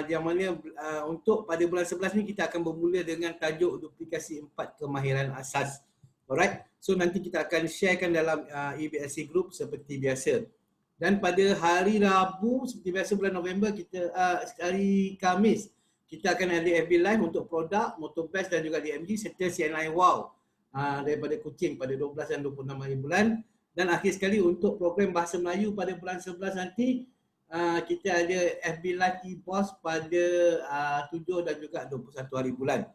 yang mana untuk pada bulan 11 ni kita akan bermula dengan tajuk duplikasi 4 kemahiran asas. Alright, so nanti kita akan sharekan dalam EBSC group seperti biasa. Dan pada hari Rabu seperti biasa bulan November kita, hari Khamis kita akan ada FB Live untuk produk, Motorbest dan juga DMG serta CNI Wow daripada Kuching pada 12 dan 26 hari bulan. Dan akhir sekali untuk program Bahasa Melayu pada bulan 11 nanti, kita ada FB Live e-boss pada 7 dan juga 21 hari bulan.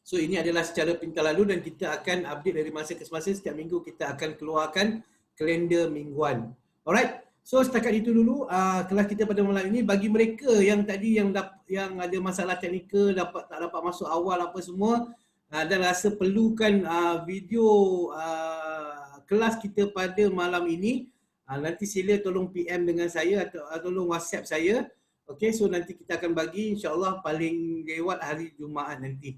So ini adalah secara pintar lalu dan kita akan update dari masa ke semasa. Setiap minggu kita akan keluarkan kalender mingguan. Alright, So setakat itu dulu kelas kita pada malam ini. Bagi mereka yang tadi yang ada masalah teknikal, tak dapat masuk awal apa semua dan rasa perlukan video kelas kita pada malam ini, nanti sila tolong PM dengan saya atau tolong WhatsApp saya. Okey, so nanti kita akan bagi insya-Allah paling lewat hari Jumaat nanti.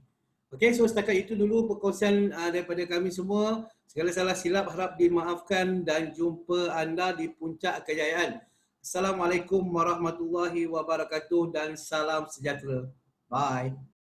Okey, so setakat itu dulu perkongsian daripada kami semua. Segala salah silap harap dimaafkan dan jumpa anda di puncak kejayaan. Assalamualaikum warahmatullahi wabarakatuh dan salam sejahtera. Bye.